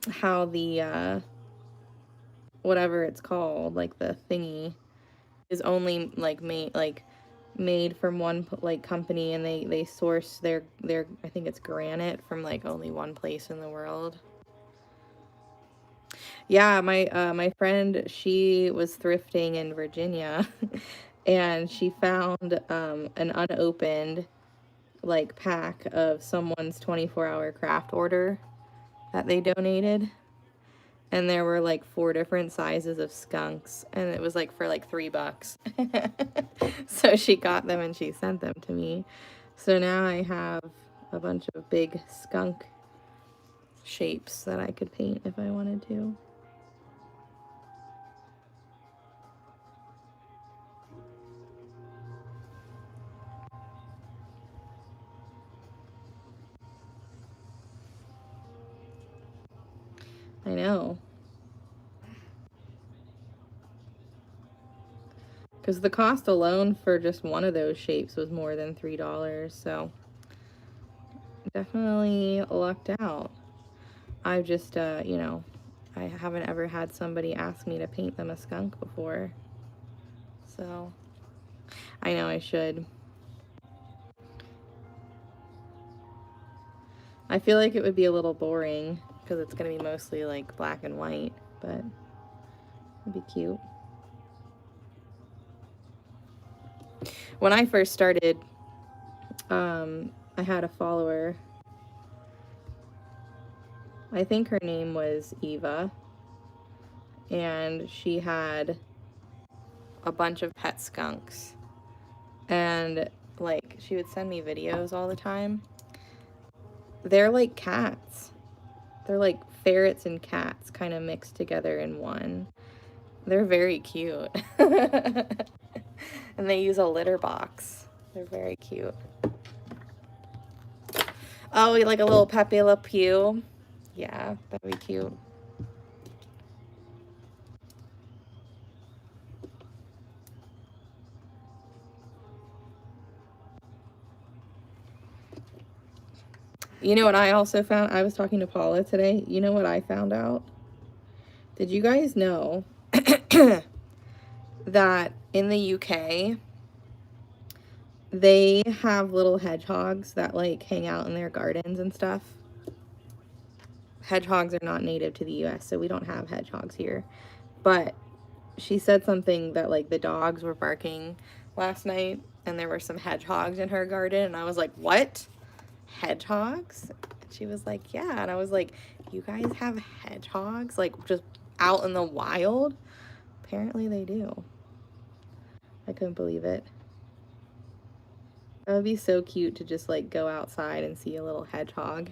Speaker 1: how the whatever it's called, like the thingy, is only like made from one like company, and they source their I think it's granite from like only one place in the world. Yeah, my friend, she was thrifting in Virginia and she found an unopened like pack of someone's 24-hour craft order that they donated. And there were like 4 different sizes of skunks, and it was like for like $3. So she got them and she sent them to me. So now I have a bunch of big skunk shapes that I could paint if I wanted to. I know. Because the cost alone for just one of those shapes was more than $3, so definitely lucked out. I've just, you know, I haven't ever had somebody ask me to paint them a skunk before. So, I know I should. I feel like it would be a little boring because it's going to be mostly like black and white, but it'd be cute. When I first started, I had a follower. I think her name was Eva, and she had a bunch of pet skunks. And like she would send me videos all the time. They're like cats. They're like ferrets and cats kind of mixed together in one. They're very cute. And they use a litter box. They're very cute. Oh, like a little Pepe Le Pew. Yeah, that'd be cute. You know what I also found? I was talking to Paula today. You know what I found out? Did you guys know that in the UK, they have little hedgehogs that like hang out in their gardens and stuff? Hedgehogs are not native to the US, so we don't have hedgehogs here. But she said something that like the dogs were barking last night, and there were some hedgehogs in her garden, and I was like, what? Hedgehogs? And she was like, yeah. And I was like, you guys have hedgehogs? Like, just out in the wild? Apparently they do. I couldn't believe it. That would be so cute to just like go outside and see a little hedgehog.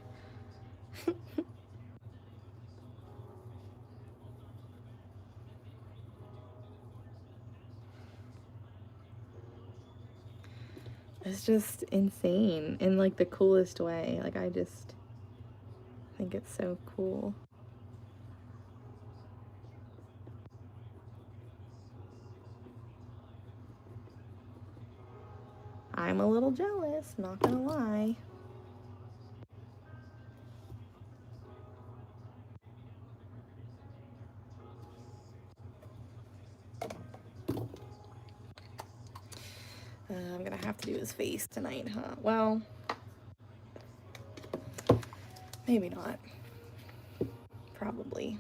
Speaker 1: It's just insane in like the coolest way. Like, I just think it's so cool. I'm a little jealous, not gonna lie. I'm gonna have to do his face tonight, huh? Well, maybe not. Probably.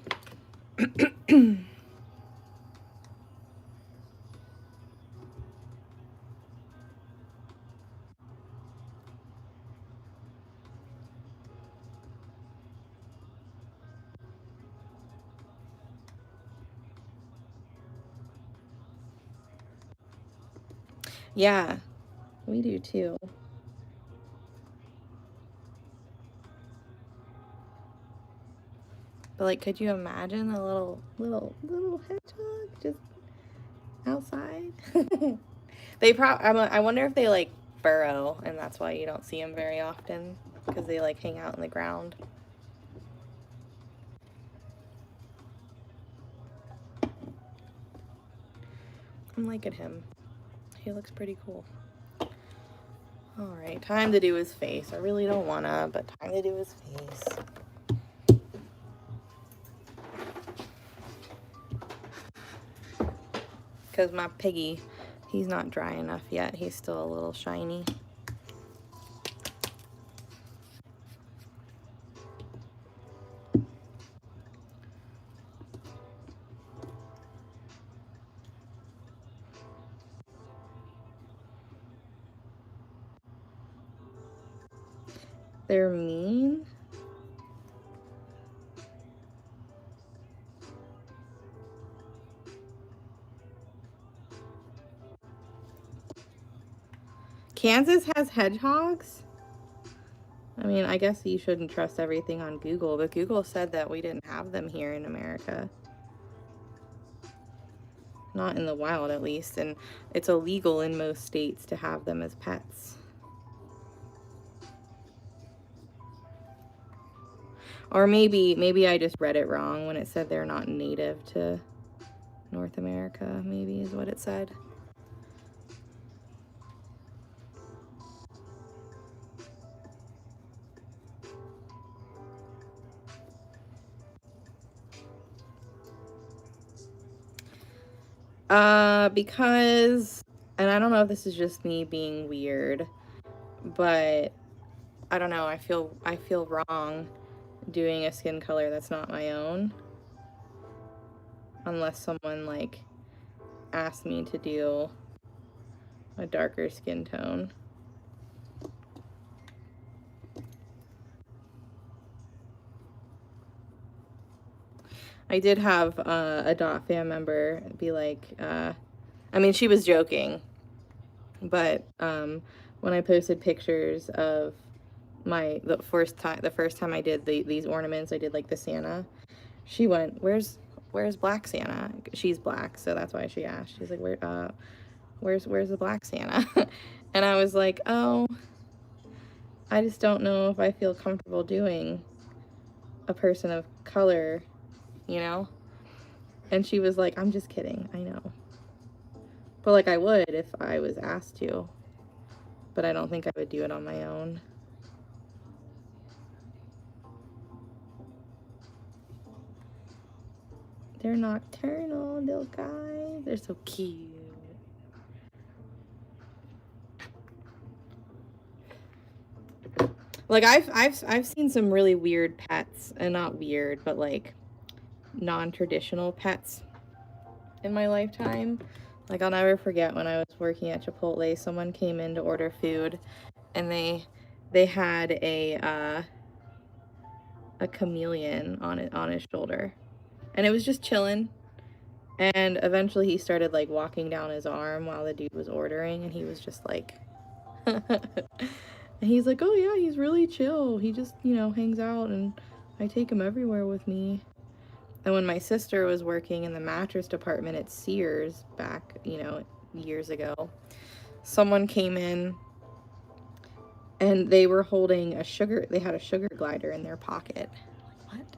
Speaker 1: Yeah, we do too. But like, could you imagine a little hedgehog just outside? I wonder if they like burrow, and that's why you don't see them very often, because they like hang out in the ground. I'm liking him. He looks pretty cool. All right, time to do his face. I really don't wanna, but time to do his face. Because my Piggy, he's not dry enough yet. He's still a little shiny. They're mean? Kansas has hedgehogs? I mean, I guess you shouldn't trust everything on Google, but Google said that we didn't have them here in America. Not in the wild, at least, and it's illegal in most states to have them as pets. Or maybe I just read it wrong when it said they're not native to North America, maybe is what it said. Because, and I don't know if this is just me being weird, but I don't know, I feel wrong doing a skin color that's not my own, unless someone like asked me to do a darker skin tone. I did have a Dot fan member be like, I mean, she was joking, but when I posted pictures of the first time I did these ornaments, I did like the Santa, she went, where's Black Santa? She's black, so that's why she asked. She's like, where's the Black Santa? And I was like, oh, I just don't know if I feel comfortable doing a person of color, you know? And she was like, I'm just kidding, I know. But like, I would if I was asked to, but I don't think I would do it on my own. They're nocturnal, little guys. They're so cute. Like, I've seen some really weird pets, and not weird, but like non-traditional pets in my lifetime. Like, I'll never forget when I was working at Chipotle, someone came in to order food, and they had a chameleon on his shoulder, and it was just chilling. And eventually he started like walking down his arm while the dude was ordering, and he was just like, and he's like, oh yeah, he's really chill. He just, you know, hangs out, and I take him everywhere with me. And when my sister was working in the mattress department at Sears back, you know, years ago, someone came in and they were holding they had a sugar glider in their pocket. Like, what?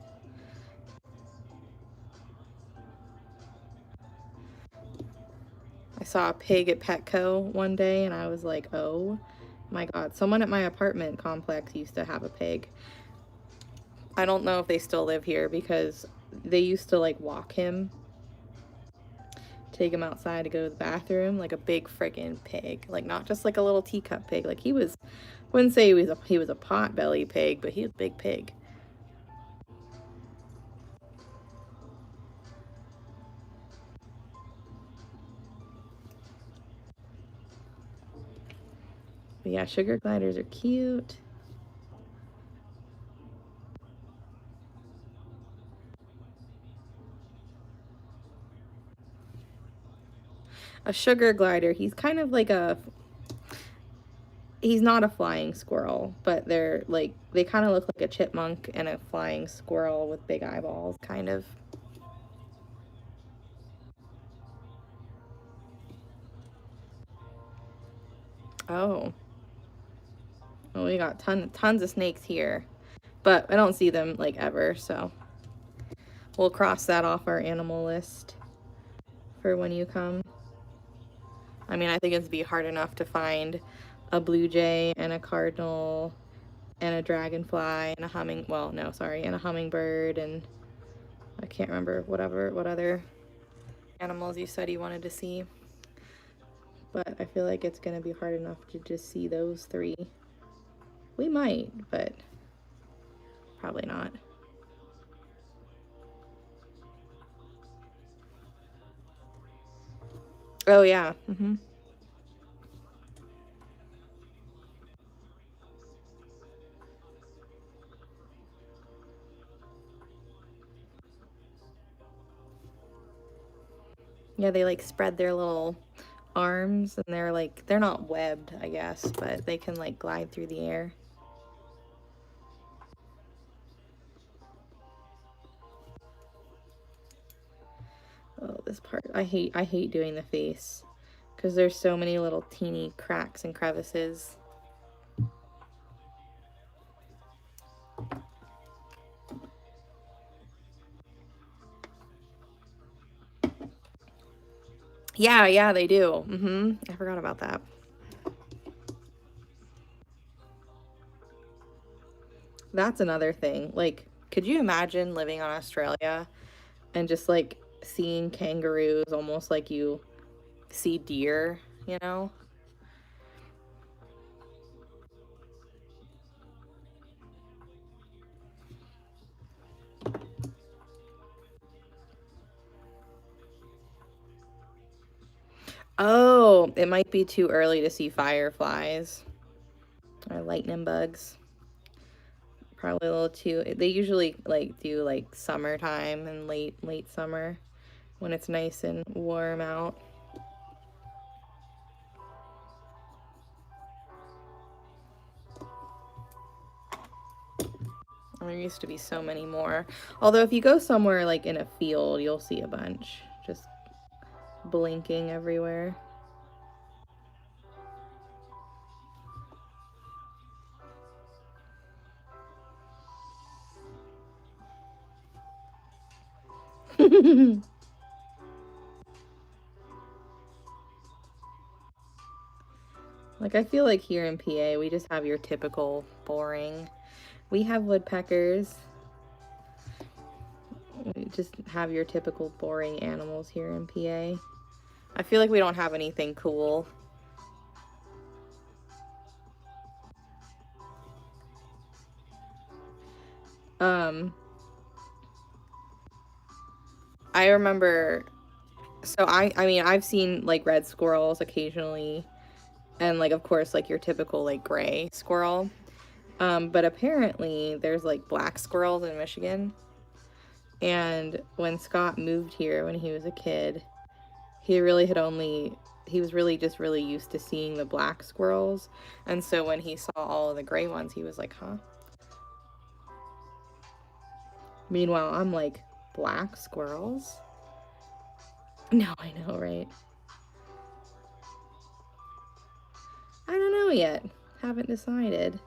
Speaker 1: I saw a pig at Petco one day and I was like, oh my God, someone at my apartment complex used to have a pig. I don't know if they still live here because they used to like walk him, take him outside to go to the bathroom, like a big freaking pig. Like, not just like a little teacup pig. Like, he was, wouldn't say he was a pot-belly pig, but he was a big pig. But yeah, sugar gliders are cute. A sugar glider, he's kind of like he's not a flying squirrel, but they're like, they kind of look like a chipmunk and a flying squirrel with big eyeballs, kind of. Oh. Well, we got tons of snakes here, but I don't see them like ever, so we'll cross that off our animal list for when you come. I mean, I think it'd be hard enough to find a blue jay and a cardinal and a dragonfly and and a hummingbird, and I can't remember what other animals you said you wanted to see. But I feel like it's gonna be hard enough to just see those three. We might, but probably not. Oh yeah. Yeah, they like spread their little arms, and they're not webbed, I guess, but they can like glide through the air. Oh, this part, I hate doing the face because there's so many little teeny cracks and crevices. Yeah, they do. I forgot about that. That's another thing. Like, could you imagine living on Australia and just like seeing kangaroos almost like you see deer, you know? Oh, it might be too early to see fireflies or lightning bugs. Probably a little too, they usually like do like summertime and late summer when it's nice and warm out. There used to be so many more. Although if you go somewhere like in a field, you'll see a bunch just blinking everywhere. Like, I feel like here in PA, we just have your typical boring. We have woodpeckers. We just have your typical boring animals here in PA. I feel like we don't have anything cool. Um, I remember So I mean, I've seen like red squirrels occasionally, and like of course like your typical like gray squirrel. But apparently there's like black squirrels in Michigan. And when Scott moved here when he was a kid, he really had only he was really just really used to seeing the black squirrels. And so when he saw all of the gray ones, he was like, "Huh?" Meanwhile, I'm like, "Black squirrels?" No, I know, right? I don't know yet. Haven't decided.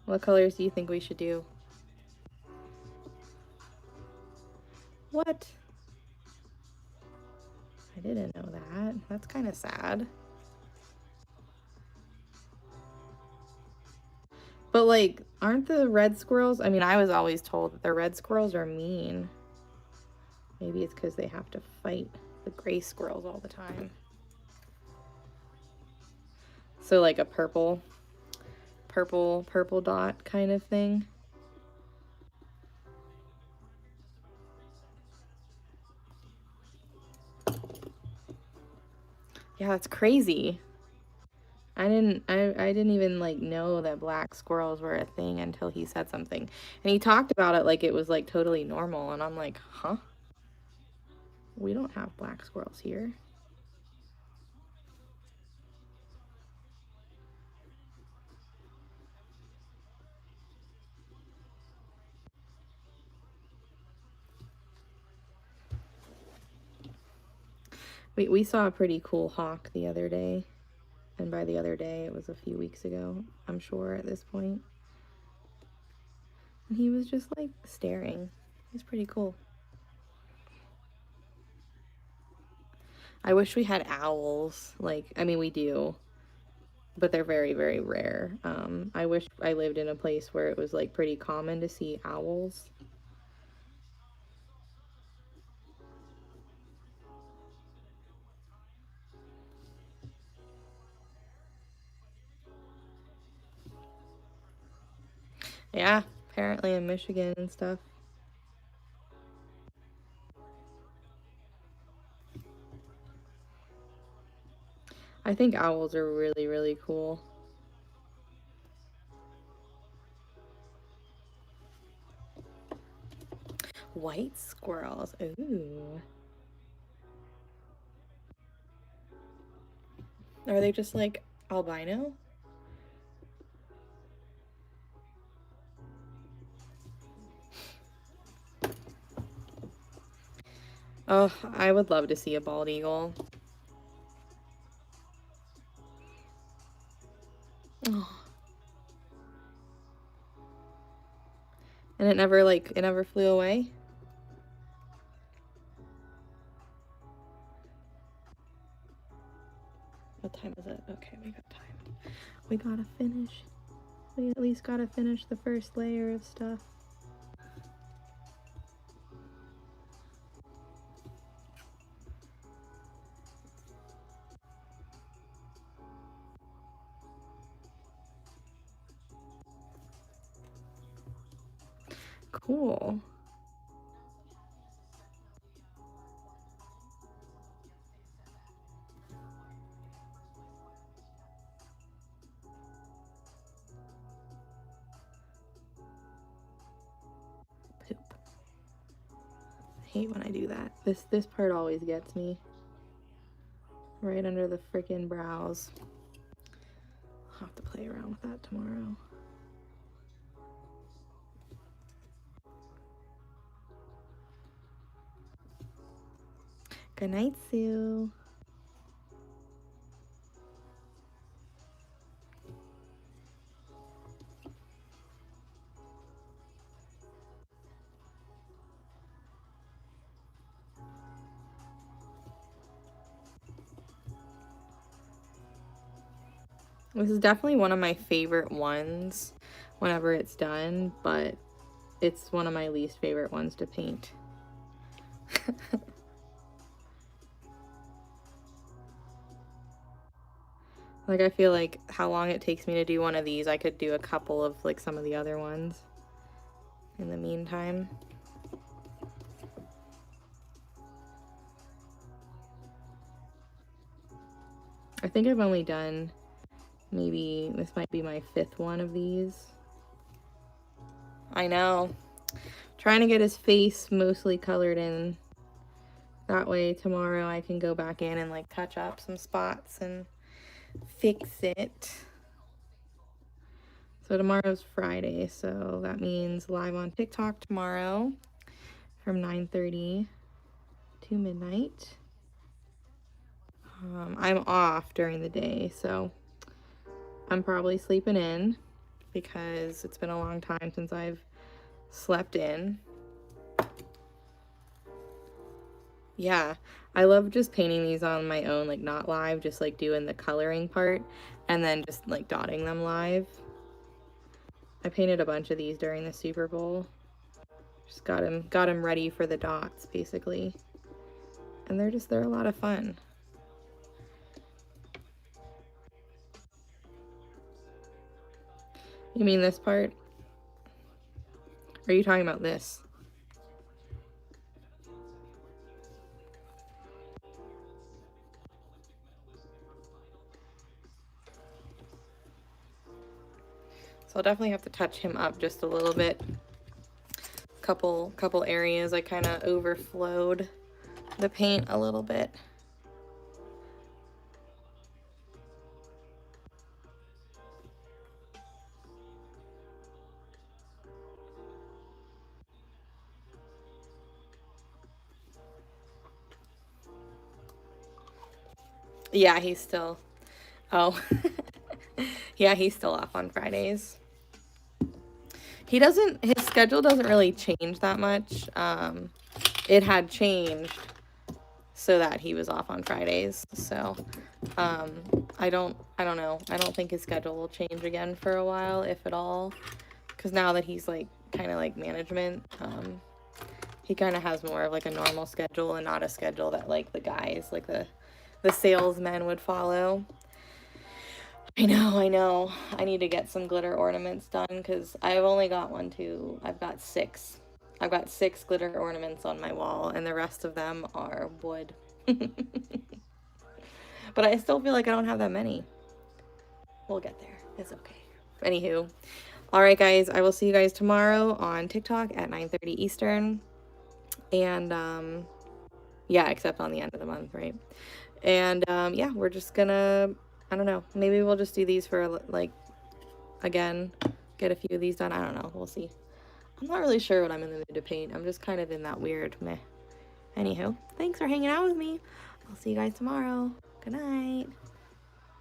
Speaker 1: What colors do you think we should do? What? I didn't know that. That's kind of sad. But like, aren't the red squirrels? I mean, I was always told that the red squirrels are mean. Maybe it's because they have to fight the gray squirrels all the time. So like a purple dot kind of thing. Yeah, that's crazy. I didn't even like know that black squirrels were a thing until he said something. And he talked about it like it was like totally normal, and I'm like, "Huh? We don't have black squirrels here." We saw a pretty cool hawk the other day. And by the other day, it was a few weeks ago, I'm sure at this point. And he was just like staring. It was pretty cool. I wish we had owls. Like, I mean, we do, but they're very, very rare. I wish I lived in a place where it was like pretty common to see owls. Yeah, apparently in Michigan and stuff. I think owls are really, really cool. White squirrels. Ooh. Are they just like albino? Oh, I would love to see a bald eagle. Oh. And it never flew away? What time is it? Okay, we got time. We gotta finish. We at least gotta finish the first layer of stuff. Cool. Poop. I hate when I do that. This part always gets me. Right under the freaking brows. I'll have to play around with that tomorrow. Good night, Sue. This is definitely one of my favorite ones whenever it's done, but it's one of my least favorite ones to paint. Like, I feel like how long it takes me to do one of these, I could do a couple of like some of the other ones in the meantime. I think I've only done, maybe this might be my 5th one of these. I know. Trying to get his face mostly colored in. That way tomorrow I can go back in and like touch up some spots and fix it. So tomorrow's Friday, so that means live on TikTok tomorrow from 9:30 to midnight. I'm off during the day, so I'm probably sleeping in because it's been a long time since I've slept in. Yeah, I love just painting these on my own, like not live, just like doing the coloring part and then just like dotting them live. I painted a bunch of these during the Super Bowl. Just got him ready for the dots basically. And they're a lot of fun. You mean this part? Or are you talking about this? So I'll definitely have to touch him up just a little bit. Couple areas I kind of overflowed the paint a little bit. Yeah, he's still, oh, yeah, he's still off on Fridays. He doesn't, his schedule doesn't really change that much. It had changed so that he was off on Fridays. So, I don't know. I don't think his schedule will change again for a while, if at all. Because now that he's like, kind of like management, he kind of has more of like a normal schedule and not a schedule that like the guys, like the salesmen would follow. I know. I need to get some glitter ornaments done because I've only got I've got 6. I've got 6 glitter ornaments on my wall and the rest of them are wood. But I still feel like I don't have that many. We'll get there. It's okay. Anywho. All right, guys. I will see you guys tomorrow on TikTok at 9:30 Eastern. And, yeah, except on the end of the month, right? And, yeah, we're just gonna, I don't know, maybe we'll just do these for, like, again, get a few of these done. I don't know. We'll see. I'm not really sure what I'm in the mood to paint. I'm just kind of in that weird meh. Anywho, thanks for hanging out with me. I'll see you guys tomorrow. Good night.